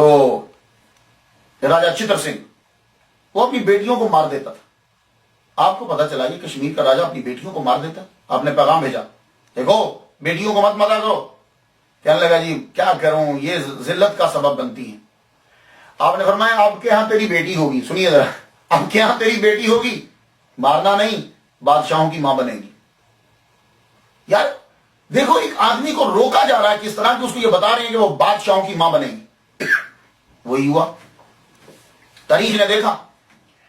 تو راجا چتر سنگھ وہ اپنی بیٹیوں کو مار دیتا تھا. آپ کو پتا چلا یہ کشمیر کا راجا اپنی بیٹیوں کو مار دیتا. آپ نے پیغام بھیجا دیکھو بیٹیوں کو مت مارا کرو. کہنے لگا جی کیا کروں یہ ذلت کا سبب بنتی ہیں. آپ نے فرمایا آپ کے ہاں تیری بیٹی ہوگی, سنیے ذرا, آپ کے ہاں تیری بیٹی ہوگی, مارنا نہیں, بادشاہوں کی ماں بنے گی. یار دیکھو ایک آدمی کو روکا جا رہا ہے کس طرح کہ اس کو یہ بتا رہے ہیں کہ وہ بادشاہوں کی ماں بنے گی. وہی ہوا. تاریخ نے دیکھا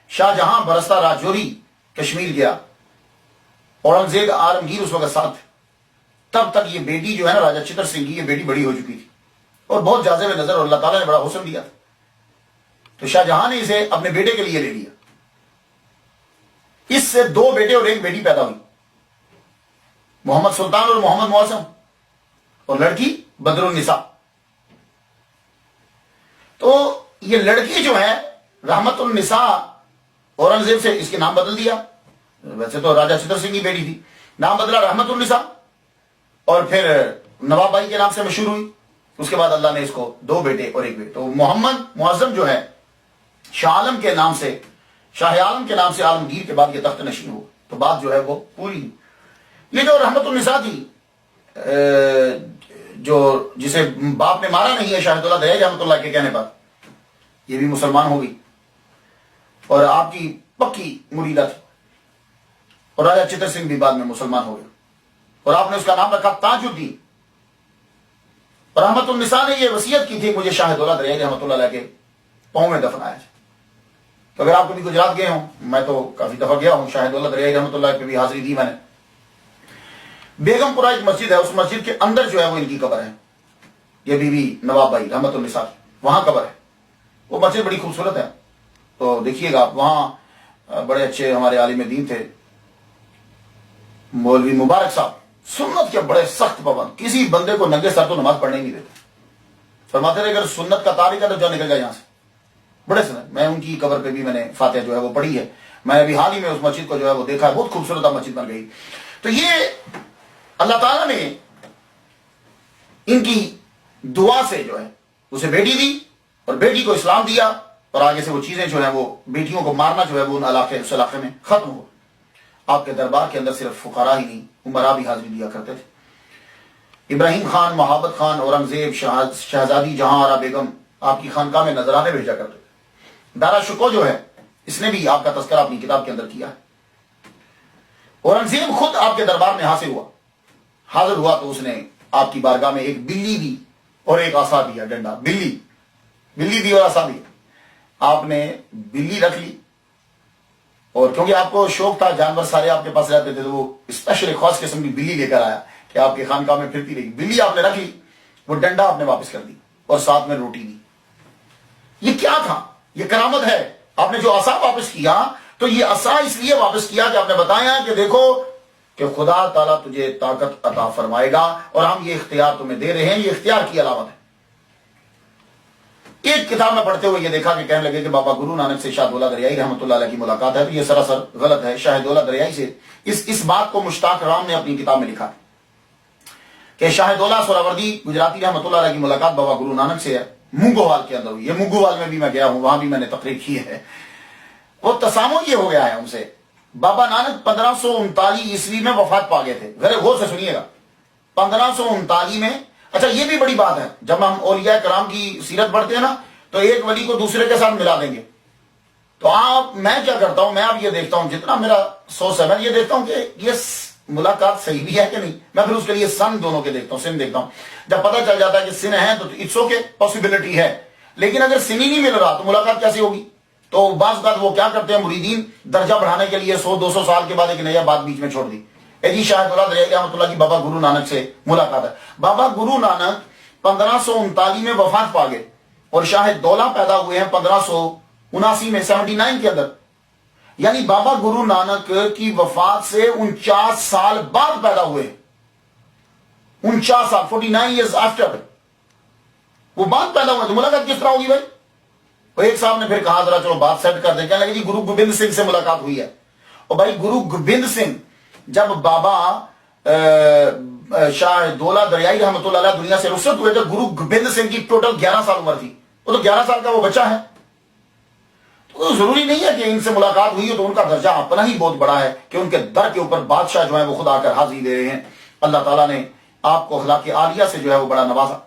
شاہ جہاں برستا راجوری کشمیر گیا, اورنگزیب عالمگیر اس وقت ساتھ, تب تک یہ بیٹی جو ہے نا راجا چتر سنگھ کی, یہ بیٹی بڑی ہو چکی تھی اور بہت جاذب نظر, اور اللہ تعالیٰ نے بڑا حسن دیا تھا. تو شاہ جہاں نے اسے اپنے بیٹے کے لیے لے لیا. اس سے 2 بیٹے اور 1 بیٹی پیدا ہوئی, محمد سلطان اور محمد معظم, اور لڑکی بدر النساء. تو یہ لڑکی جو ہے رحمت النساء اورنگزیب سے اس کے نام بدل دیا. ویسے تو راجا چتر سنگھ کی بیٹی تھی, نام بدلا رحمت النساء, اور پھر نواب بھائی کے نام سے مشہور ہوئی. اس کے بعد اللہ نے اس کو 2 بیٹے اور 1 بیٹی. تو محمد معظم جو ہے شاہ عالم کے نام سے, شاہ عالم کے نام سے عالمگیر کے بعد یہ تخت نشین ہوا. تو بات جو ہے وہ پوری. یہ جو رحمت النساء تھی جو جسے باپ نے مارا نہیں ہے شاہد اللہ دریائی رحمت اللہ کے کہنے پر, یہ بھی مسلمان ہو گئی اور آپ کی پکی مریدہ تھی. اور راجا چتر سنگھ بھی بعد میں مسلمان ہو گیا اور آپ نے اس کا نام رکھا تاج الدین. اور رحمت النساء نے یہ وصیت کی تھی مجھے شاہد اللہ دریائی رحمت اللہ علیہ کے پاؤں میں دفنایا جائے. تو اگر آپ کبھی گجرات گئے ہوں, میں تو کافی دفعہ گیا ہوں, شاہد اللہ دریائی رحمت اللہ پہ بھی حاضری دی میں نے. بیگم پورہ ایک مسجد ہے, اس مسجد کے اندر جو ہے وہ ان کی قبر ہے, یہ بی بی نواب بھائی رحمت النساء, وہاں قبر ہے. وہ مسجد بڑی خوبصورت ہے. تو دیکھیے گا وہاں بڑے اچھے ہمارے عالم دین تھے مولوی مبارک صاحب, سنت کے بڑے سخت پابند, کسی بندے کو ننگے سر تو نماز پڑھنے ہی نہیں دیتے. فرماتے رہے اگر سنت کا تارک ہے تو جو نکل گیا یہاں سے. بڑے سنت. میں ان کی قبر پہ بھی میں نے فاتحہ جو ہے وہ پڑھی ہے. میں ابھی حال ہی میں اس مسجد کو جو ہے وہ دیکھا ہے, بہت خوبصورت مسجد بن گئی. تو یہ اللہ تعالیٰ نے ان کی دعا سے جو ہے اسے بیٹی دی اور بیٹی کو اسلام دیا, اور آگے سے وہ چیزیں جو ہیں وہ بیٹیوں کو مارنا جو ہے وہ اس علاقے میں ختم ہو. آپ کے دربار کے اندر صرف فقراء ہی نہیں, عمراء بھی حاضری دیا کرتے تھے. ابراہیم خان, محبت خان, اورنگزیب, شہزادی جہاں آرا بیگم آپ کی خانقاہ میں نذرانے بھیجا کرتے تھے. دارا شکو جو ہے اس نے بھی آپ کا تذکرہ اپنی کتاب کے اندر کیا ہے. اورنگزیب خود آپ کے دربار میں حاضر ہوا تو اس نے آپ کی بارگاہ میں ایک بلی دی اور ایک عصا دیا, ڈنڈا, بلی دی اور عصا دی. آپ نے بلی رکھ لی, اور کیونکہ آپ کو شوق تھا, جانور سارے آپ کے پاس رہتے تھے, تو وہ اسپیشل ایک خاص قسم کی بلی لے کر آیا کہ آپ کی خانقاہ میں پھرتی رہی. بلی آپ نے رکھ لی, وہ ڈنڈا آپ نے واپس کر دی اور ساتھ میں روٹی دی. یہ کیا تھا؟ یہ کرامت ہے. آپ نے جو عصا واپس کیا تو یہ عصا اس لیے واپس کیا کہ آپ نے بتایا کہ دیکھو کہ خدا تعالیٰ تجھے طاقت عطا فرمائے گا اور ہم یہ اختیار تمہیں دے رہے ہیں, یہ اختیار کی علامت ہے. ایک کتاب میں پڑھتے ہوئے یہ دیکھا کہ کہنے لگے کہ بابا گرو نانک سے شاہ دولہ دریائی رحمت اللہ علیہ کی ملاقات ہے, تو یہ سراسر غلط ہے. شاہ دولہ دریائی سے اس بات کو مشتاق رام نے اپنی کتاب میں لکھا کہ شاہ دولہ سوراوردی گجراتی رحمت اللہ علیہ کی ملاقات بابا گرو نانک سے ہے, مونگوال کے اندر ہوئی. یہ مونگوال میں بھی میں گیا ہوں, وہاں بھی میں نے تقریر کی ہے. وہ تسامح یہ ہو گیا ہے ان سے. بابا نانک 1539 عیسوی میں وفات پا گئے تھے. ذرا غور سے سنیے گا, 1539 میں. اچھا یہ بھی بڑی بات ہے, جب ہم اولیاء کرام کی سیرت پڑھتے ہیں نا تو ایک ولی کو دوسرے کے ساتھ ملا دیں گے. تو میں کیا کرتا ہوں, میں اب یہ دیکھتا ہوں, جتنا میرا سوچ ہے میں یہ دیکھتا ہوں کہ یہ ملاقات صحیح بھی ہے کہ نہیں. میں پھر اس کے لیے سن دونوں کے دیکھتا ہوں, سن دیکھتا ہوں. جب پتہ چل جاتا ہے کہ سن ہے تو اٹس اوکے, پاسبلٹی ہے. لیکن اگر سن ہی نہیں مل رہا تو ملاقات کیسے ہوگی؟ تو بعض اوقات وہ کیا کرتے ہیں مریدین, درجہ بڑھانے کے لیے 100-200 سال کے بعد ایک نیا بات بیچ میں چھوڑ دی. جی شاہ دولہ دریائی رحمت اللہ کی بابا گرو نانک سے ملاقات ہے. بابا گرو نانک 1539 میں وفات پا گئے اور شاہ دولہ پیدا ہوئے ہیں 1579 میں, 79 کے اندر. یعنی بابا گرو نانک کی وفات سے 49 سال بعد پیدا ہوئے. 49 سال, 49 years after وہ بعد پیدا ہوئے. تو ملاقات کس طرح ہوگی بھائی؟ وہ ایک صاحب نے پھر کہا ذرا چلو بات سیٹ کر دیں. کہنے لگے جی گرو گوبند سنگھ سے ملاقات ہوئی ہے. اور بھائی گرو گوبند سنگھ جب بابا شاہ دولہ دریائی رحمت اللہ علیہ دنیا سے رخصت ہوئے تو گرو گوبند سنگھ کی ٹوٹل 11 سال عمر تھی. وہ تو 11 سال کا وہ بچہ ہے. تو ضروری نہیں ہے کہ ان سے ملاقات ہوئی ہو تو ان کا درجہ اپنا ہی بہت بڑا ہے کہ ان کے در کے اوپر بادشاہ جو ہے وہ خود آ کر حاضری دے رہے ہیں. اللہ تعالیٰ نے آپ کو اخلاق عالیہ سے جو ہے وہ بڑا نوازا،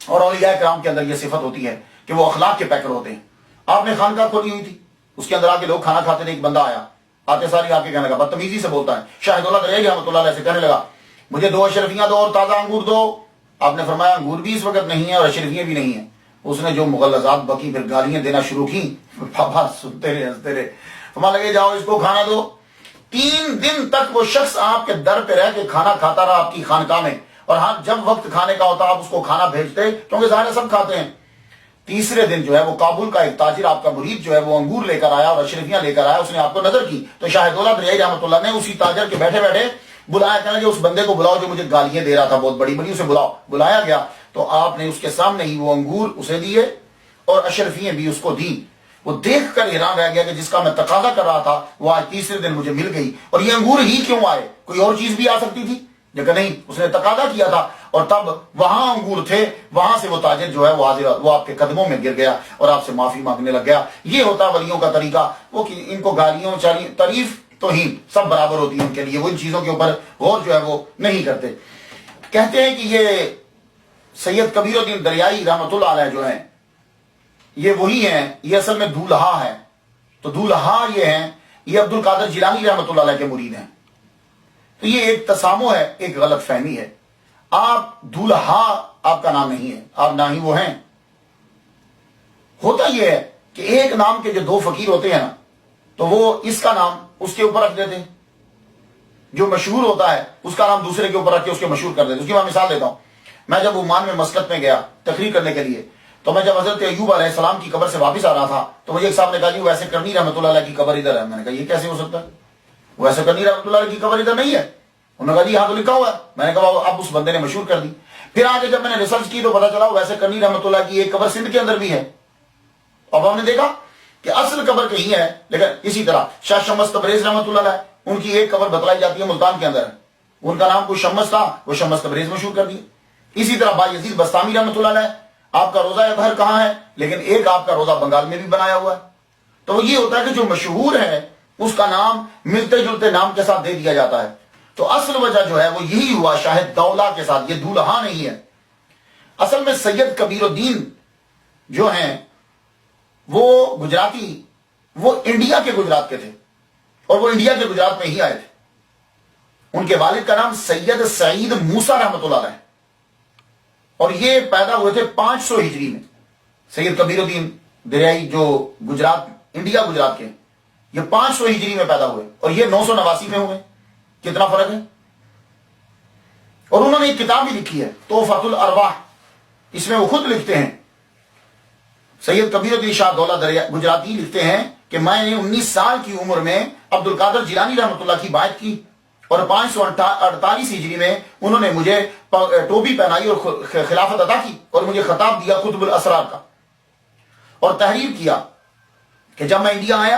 اور اولیاء کرام کے اندر یہ صفت ہوتی ہے کہ وہ اخلاق کے پیکر ہوتے ہیں. آپ نے خانقاہ کھولی ہوئی تھی، اس کے اندر آ کے لوگ کھانا کھاتے تھے. ایک بندہ آیا، آتے ساری آ کے کہنے لگا، بدتمیزی سے بولتا ہے، شاہد اللہ دریائی رحمۃ اللہ علیہ سے کہنے لگا مجھے 2 اشرفیاں دو اور تازہ انگور دو. آپ نے فرمایا انگور بھی اس وقت نہیں ہے اور اشرفیاں بھی نہیں ہیں. اس نے جو مغلظات بکی پھر گالیاں دینا شروع کی. بابا سنتے رہے ہنستے رہے. فرمانے لگے جاؤ اس کو کھانا دو. 3 دن تک وہ شخص آپ کے در پہ رہ کے کھانا کھاتا رہا آپ کی خانقاہ میں، اور ہاں جب وقت کھانے کا ہوتا آپ اس کو کھانا بھیجتے کیونکہ ظاہر سب کھاتے ہیں. تیسرے دن جو ہے وہ کابل کا ایک تاجر آپ کا مرید جو ہے وہ انگور لے کر آیا اور اشرفیاں لے کر آیا. اس نے آپ کو نظر کی تو شاہ دولہ دریائی رحمۃ اللہ نے اسی تاجر کے بیٹھے بیٹھے بلایا، کہنا کہ اس بندے کو بلاؤ جو مجھے گالیاں دے رہا تھا بہت بڑی بڑی، اسے بلاؤ. بلایا گیا تو آپ نے اس کے سامنے ہی وہ انگور اسے دیے اور اشرفیاں بھی اس کو دی. وہ دیکھ کر حیران رہ گیا کہ جس کا میں تقاضا کر رہا تھا وہ آج تیسرے دن مجھے مل گئی، اور یہ انگور ہی کیوں آئے؟ کوئی اور چیز بھی آ سکتی تھی، لیکن نہیں، اس نے تقاضا کیا تھا اور تب وہاں انگور تھے. وہاں سے وہ تاجر جو ہے وہ آپ کے قدموں میں گر گیا اور آپ سے معافی مانگنے لگ گیا. یہ ہوتا ولیوں کا طریقہ. وہ ان کو گالیوں تعریف توہین سب برابر ہوتی ہے ان کے لیے. وہ ان چیزوں کے اوپر غور جو ہے وہ نہیں کرتے. کہتے ہیں کہ یہ سید کبیر الدین دریائی رحمۃ اللہ علیہ جو ہیں یہ وہی ہیں، یہ اصل میں دولہا ہے. تو دولہا یہ ہیں، یہ عبد القادر جیلانی رحمۃ اللہ علیہ کے مرید ہیں. تو یہ ایک تسامو ہے، ایک غلط فہمی ہے. آپ دولہا آپ کا نام نہیں ہے، آپ نہ ہی وہ ہیں. ہوتا یہ ہے کہ ایک نام کے جو 2 فقیر ہوتے ہیں نا تو وہ اس کا نام اس کے اوپر رکھ دیتے ہیں، جو مشہور ہوتا ہے اس کا نام دوسرے کے اوپر رکھ کے اس کے مشہور کر دیتے. اس کی میں مثال دیتا ہوں. میں جب عمان میں مسقط میں گیا تقریر کرنے کے لیے تو میں جب حضرت ایوب علیہ السلام کی قبر سے واپس آ رہا تھا تو مجھے ایک صاحب نے کہا جی ویسے کرنی رحمۃ اللہ علیہ کی قبر ادھر ہے. میں نے کہا یہ کیسے ہو سکتا ہے، ویسے کرنی رحمۃ اللہ علیہ کی قبر ادھر نہیں ہے. انہوں نے کہا جی ہاں تو لکھا ہوا ہے. میں نے کہا اب اس بندے نے مشہور کر دی. پھر آگے جب میں نے ریسرچ کی تو پتا چلا ویسے کرنی رحمۃ اللہ کی ایک قبر سندھ کے اندر بھی ہے. اب ہم نے دیکھا کہ اصل قبر کہیں ہے، لیکن اسی طرح شاہ شمس تبریز رحمۃ اللہ علیہ ان کی ایک قبر بتلائی جاتی ہے ملتان کے اندر ہے. ان کا نام کوئی شمس تھا، وہ شمس تبریز مشہور کر دی. اسی طرح بایزید بستامی رحمۃ اللہ علیہ آپ کا روزہ اطہر کہاں ہے، لیکن ایک آپ کا روزہ بنگال میں بھی بنایا ہوا ہے. تو یہ ہوتا ہے کہ جو مشہور ہے اس کا نام ملتے جلتے نام کے ساتھ دے دیا جاتا ہے. تو اصل وجہ جو ہے وہ یہی ہوا شاہد دولہ کے ساتھ. یہ دولہا نہیں ہے. اصل میں سید کبیر الدین جو ہیں وہ گجراتی، وہ انڈیا کے گجرات کے تھے اور وہ انڈیا کے گجرات میں ہی آئے تھے. ان کے والد کا نام سید سعید موسیٰ رحمۃ اللہ علیہ، اور یہ پیدا ہوئے تھے 500 ہجری میں. سید کبیر الدین دریائی جو گجرات انڈیا گجرات کے، یہ 500 ہجری میں پیدا ہوئے اور یہ 989 میں ہوئے. کتنا فرق ہے. اور انہوں نے ایک کتاب بھی لکھی ہے تحفۃ الارواح. اس میں وہ خود لکھتے ہیں، سید کبیر الدین شاہ دولہ گجراتی لکھتے ہیں کہ میں نے 19 سال کی عمر میں عبد القادر جیلانی رحمۃ اللہ کی بیعت کی اور 548 ہجری میں انہوں نے مجھے ٹوپی پہنائی اور خلافت عطا کی اور مجھے خطاب دیا قطب الاسرار کا، اور تحریر کیا کہ جب میں انڈیا آیا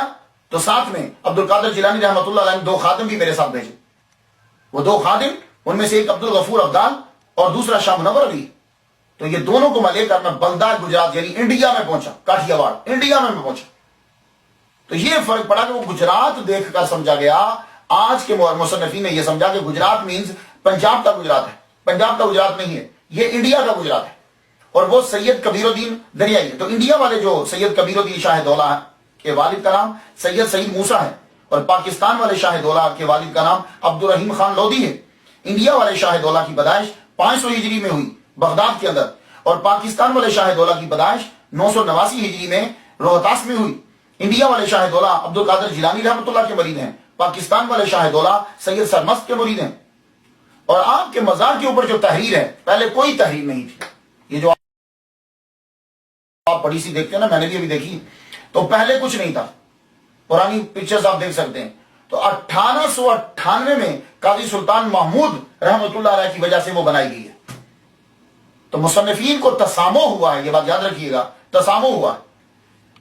تو ساتھ میں عبد القادر جیلانی رحمۃ اللہ علیہ نے 2 خادم بھی میرے ساتھ بھیجے. وہ 2 خادم، ان میں سے ایک عبد الغفور عبدال اور دوسرا شاہ منور علی. تو یہ دونوں کو میں لے کر میں بغداد گجرات یعنی انڈیا میں پہنچا، کاٹھیا واڑ انڈیا میں پہنچا. تو یہ فرق پڑا کہ وہ گجرات دیکھ کر سمجھا گیا. آج کے مصنفین نے یہ سمجھا کہ گجرات مینز پنجاب کا گجرات ہے. پنجاب کا گجرات نہیں ہے، یہ انڈیا کا گجرات ہے. اور وہ سید کبیر الدین دریائی ہے. تو انڈیا والے جو سید کبیر الدین شاہ دولہ کے والد کا نام سید سعید موسیٰ ہے، اور پاکستان والے شاہ دولہ کے والد کا نام عبد الرحیم خان لودھی ہے. انڈیا والے شاہ دولہ کی پیدائش 500 ہجری میں ہوئی بغداد کے اندر، اور پاکستان والے شاہ دولہ کی پیدائش 989 ہجری میں روہتاس میں ہوئی. انڈیا والے شاہ دولہ عبد القادر جیلانی رحمۃ اللہ کے مرید ہیں، پاکستان والے شاہ دولہ سید سرمست کے مرید ہیں. اور آپ کے مزار کے اوپر جو تحریر ہے، پہلے کوئی تحریر نہیں تھی. یہ جو آپ بڑی سی دیکھتے ہیں نا، میں نے بھی ابھی دیکھی، تو پہلے کچھ نہیں تھا. پرانی پکچرز آپ دیکھ سکتے ہیں. تو 1898 میں قاضی سلطان محمود رحمۃ اللہ علیہ کی وجہ سے وہ بنائی گئی ہے. تو مصنفین کو تسامو ہوا ہے، یہ بات یاد رکھیے گا، تسامو ہوا ہے.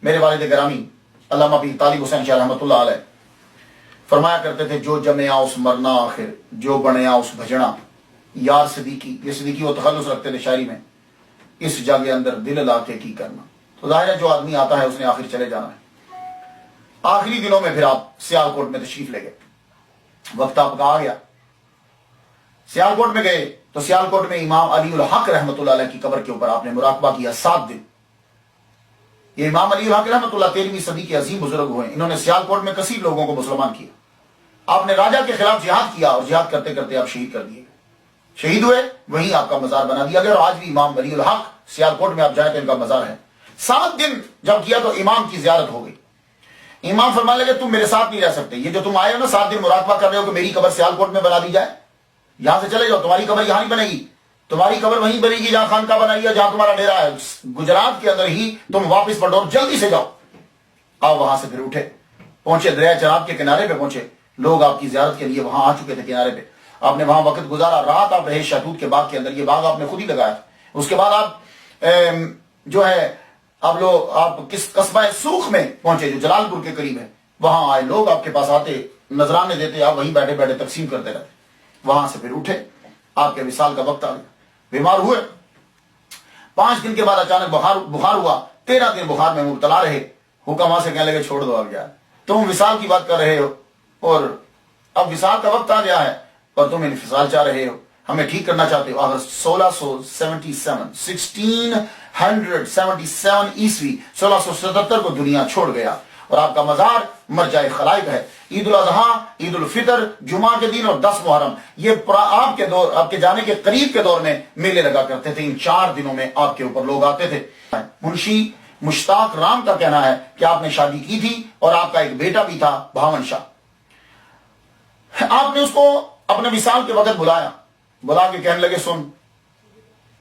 میرے والد گرامی علامہ پیر طالب حسین شاہ رحمۃ اللہ علیہ فرمایا کرتے تھے، جو جمیا اس مرنا آخر، جو بنیا اس بھجنا. یار صدیقی، یہ صدیقی وہ تخلص رکھتے تھے شاعری میں، اس جگہ اندر دل لا کے کی کرنا. تو ظاہر ہے جو آدمی آتا ہے اس نے آخر چلے جانا ہے۔ آخری دنوں میں پھر آپ سیالکوٹ میں تشریف لے گئے، وقت آپ کا آ گیا، سیالکوٹ میں گئے تو سیالکوٹ میں امام علی الحق رحمۃ اللہ علیہ کی قبر کے اوپر آپ نے مراقبہ کیا 7 دن۔ یہ امام علی الحق رحمۃ اللہ 13ویں صدی کے عظیم بزرگ ہوئے، انہوں نے سیالکوٹ میں کثیر لوگوں کو مسلمان کیا۔ آپ نے راجہ کے خلاف جہاد کیا اور جہاد کرتے کرتے آپ شہید کر دیے، شہید ہوئے، وہیں آپ کا مزار بنا دیا گیا، اور آج بھی امام علی الحق سیالکوٹ میں آپ جائیں تو ان کا مزار ہے۔ 7 دن جب کیا تو امام کی زیارت ہو گئی، امام فرمانے لگے تم میرے ساتھ نہیں رہ سکتے، یہ جو تم آئے ہو نا 7 دن مراقبہ کر رہے ہو کہ میری قبر سیالکوٹ میں بنا دی جائے، یہاں سے چلے جاؤ، تمہاری قبر یہاں نہیں بنے گی، تمہاری قبر وہیں بنے گی جہاں خانقاہ بنائی ہے، جہاں تمہارا ڈیرا ہے، گجرات کے اندر ہی تم واپس پلٹو، جلدی سے جاؤ۔ آپ وہاں سے پھر اٹھے، پہنچے دریا چناب کے کنارے پہ پہنچے، لوگ آپ کی زیارت کے لیے وہاں آ چکے تھے کنارے پہ، آپ نے وہاں وقت گزارا، رات آپ رہے شہتوت کے باغ کے اندر، یہ باغ آپ نے خود ہی لگایا تھا۔ اس کے بعد آپ جو ہے آپ کس قصبہ سوخ میں پہنچے جو جلال پور کے قریب ہے، وہاں آئے، لوگ آپ کے پاس آتے، نذرانے دیتے، آپ وہیں بیٹھے بیٹھے تقسیم کرتے رہتے۔ وہاں سے پھر اٹھے، آپ کے وصال کا وقت آ گیا، بیمار ہوئے، 5 دن کے بعد اچانک بخار ہوا، 13 دن بخار میں مبتلا رہے، حکم وہاں سے کہنے لگے چھوڑ دو اب یار، تم وصال کی بات کر رہے ہو اور اب وصال کا وقت آ گیا ہے اور تم انفصال چاہ رہے ہو، ہمیں ٹھیک کرنا چاہتے ہو۔ اگر 1677 عیسوی 1677 کو دنیا چھوڑ گیا، اور آپ کا مزار مرجع خلائق ہے۔ عید الاضحیٰ، عید الفطر، جمعہ کے دن اور 10 محرم، یہ آپ کے جانے کے قریب کے دور میں میلے لگا کرتے تھے، ان 4 دنوں میں آپ کے اوپر لوگ آتے تھے۔ منشی مشتاق رام کا کہنا ہے کہ آپ نے شادی کی تھی اور آپ کا ایک بیٹا بھی تھا بھاون شاہ، آپ نے اس کو اپنے وصال کے وقت بلا کے کہنے لگے سن،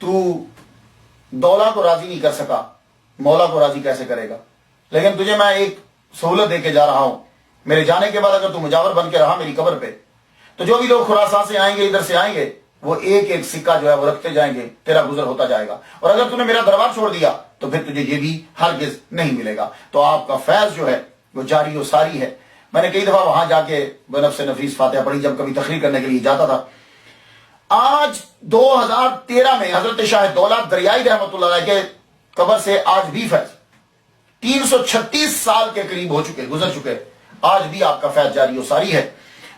تو دولا کو راضی نہیں کر سکا، مولا کو راضی کیسے کرے گا، لیکن تجھے میں ایک سہولت دے کے جا رہا ہوں، میرے جانے کے بعد اگر تو مجاور بن کے رہا میری قبر پہ تو جو بھی لوگ خراسان سے آئیں گے، ادھر سے آئیں گے، وہ ایک ایک سکہ جو ہے وہ رکھتے جائیں گے، تیرا گزر ہوتا جائے گا، اور اگر تو نے میرا دربار چھوڑ دیا تو پھر تجھے یہ بھی ہرگز نہیں ملے گا۔ تو آپ کا فیض جو ہے وہ جاری و ساری ہے۔ میں نے کئی دفعہ وہاں جا کے بنفس نفیس فاتحہ پڑھی جب کبھی تقریر کرنے کے لیے جاتا تھا۔ آج 2013 میں حضرت شاہ دولت دریائی رحمۃ اللہ علیہ کے قبر سے آج بھی فیض 336 سال کے قریب گزر چکے، آج بھی آپ کا فیض جاری و ساری ہے،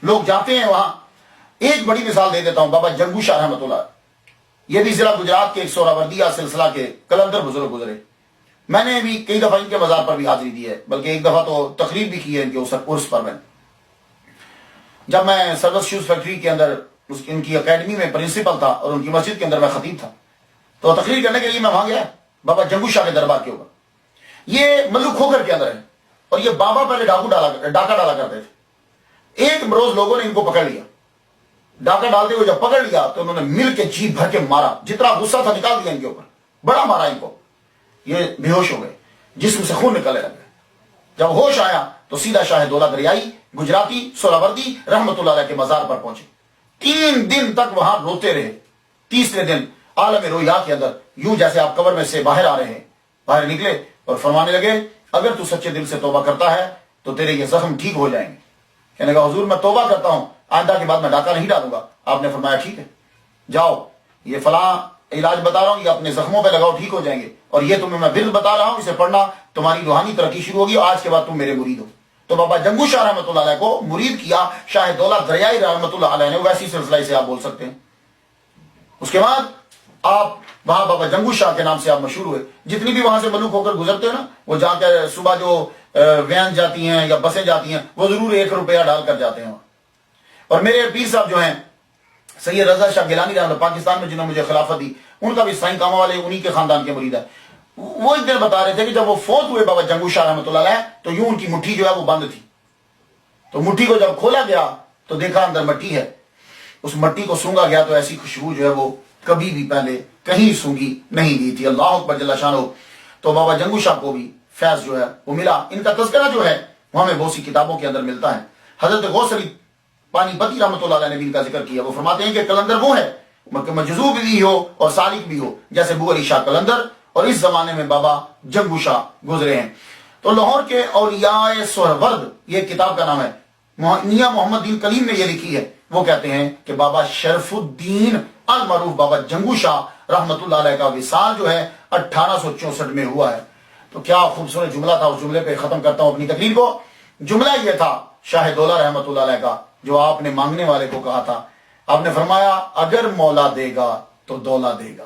لوگ جاتے ہیں وہاں۔ ایک بڑی مثال دے دیتا ہوں، بابا جنگو شاہ رحمۃ اللہ، یہ بھی ضلع گجرات کے ایک سہراوردیہ سلسلہ کے کلندر بزرگ گزرے، میں نے بھی کئی دفعہ ان کے مزار پر بھی حاضری دی ہے، بلکہ ایک دفعہ تو تقریر بھی کی ہے ان کے عرس پر۔ میں جب میں سروس شوز فیکٹری کے اندر ان کی اکیڈمی میں پرنسپل تھا اور ان کی مسجد کے اندر میں خطیب تھا، تو تقریر کرنے کے لیے میں وہاں گیا بابا جنگو شاہ کے دربار کے اوپر۔ یہ ملو کھوکھر کے اندر ہے، اور یہ بابا پہلے ڈاکہ ڈالا کرتے تھے۔ ایک روز لوگوں نے ان کو پکڑ لیا، ڈاکہ ڈالتے ہوئے جب پکڑ لیا تو انہوں نے مل کے جی بھر کے مارا، جتنا غصہ تھا نکال دیا ان کے اوپر، بڑا مارا ان کو، یہ بے ہوش ہو گئے، جسم سے خون نکلنے لگے۔ جب ہوش آیا تو سیدھا شاہ دولت دریائی گجراتی سہراوردی رحمۃ اللہ علیہ کے مزار پر پہنچے، 3 دن تک وہاں روتے رہے۔ تیسرے دن عالم رویا کے اندر یوں جیسے آپ قبر میں سے باہر آ رہے ہیں، باہر نکلے اور فرمانے لگے اگر تو سچے دل سے توبہ کرتا ہے تو تیرے یہ زخم ٹھیک ہو جائیں گے۔ کہنے لگا حضور میں توبہ کرتا ہوں، آئندہ کے بعد میں ڈاکہ نہیں ڈالوں گا۔ آپ نے فرمایا ٹھیک ہے، جاؤ، یہ فلاں علاج بتا رہا ہوں، یہ اپنے زخموں پہ لگاؤ، ٹھیک ہو جائیں گے، اور یہ تمہیں میں ورد بتا رہا ہوں، اسے پڑھنا، تمہاری روحانی ترقی شروع ہوگی، آج کے بعد تم میرے مرید ہو۔ تو بابا جنگو شاہ رحمۃ اللہ علیہ کو مرید کیا شاہ دولت دریائی رحمۃ اللہ علیہ نے، ویسی سلسلہ سے آپ بول سکتے ہیں۔ اس کے بعد آپ وہاں بابا جنگو شاہ کے نام سے آپ مشہور ہوئے۔ جتنی بھی وہاں سے ملوک ہو کر گزرتے ہیں نا، وہ جا کے صبح جو وین جاتی ہیں یا بسیں جاتی ہیں، وہ ضرور 1 روپیہ ڈال کر جاتے ہیں وہاں۔ اور میرے پیر صاحب جو ہیں سید رضا شاہ گیلانی رحمۃ پاکستان میں جنہوں نے مجھے خلافت دی، ان کا بھی سائیں کامہ والے انہی کے خاندان کے مرید ہے۔ وہ ایک دن بتا رہے تھے کہ جب وہ فوت ہوئے بابا جنگو شاہ رحمۃ اللہ علیہ، تو یوں ان کی مٹھی جو ہے وہ بند تھی، تو مٹھی کو جب کھولا گیا تو دیکھا اندر مٹی ہے، اس مٹی کو سونگا گیا تو ایسی خوشبو جو ہے وہ کبھی بھی پہلے کہیں سونگی نہیں دی تھی۔ اللہ اکبر جل شانہ۔ تو بابا جنگو شاہ کو بھی فیض جو ہے وہ ملا۔ ان کا تذکرہ جو ہے وہ ہمیں بہت سی کتابوں کے اندر ملتا ہے۔ حضرت غوث علی پانی پتی رحمۃ اللہ علیہ نے بھی ان کا ذکر کیا، وہ فرماتے ہیں کہ کلندر وہ ہے مجذوب بھی ہو اور سالک بھی ہو، جیسے بو علی شاہ کلندر، اور اس زمانے میں بابا جنگو شاہ گزرے ہیں۔ تو لاہور کے اولیاء سہرورد، یہ کتاب کا نام ہے، میاں محمد دین کلیم نے یہ لکھی ہے۔ وہ کہتے ہیں کہ بابا شرف الدین المعروف بابا جنگو شاہ رحمۃ اللہ علیہ کا وصال جو ہے 1864 میں ہوا ہے۔ تو کیا خوبصورت جملہ تھا، اس جملے پہ ختم کرتا ہوں اپنی تقریر کو. جملہ یہ تھا شاہ دولہ رحمت اللہ علیہ کا، جو آپ نے مانگنے والے کو کہا تھا. آپ نے فرمایا اگر مولا دے گا تو دولہ دے گا،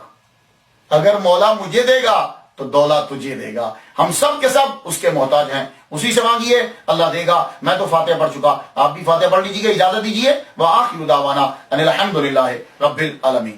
اگر مولا مجھے دے گا تو دولت تجھے دے گا. ہم سب کے سب اس کے محتاج ہیں، اسی سے مانگیے، اللہ دے گا. میں تو فاتحہ پڑھ چکا، آپ بھی فاتحہ پڑھ لیجیے، اجازت دیجیے. وآخر دعوانا ان الحمدللہ رب العالمین.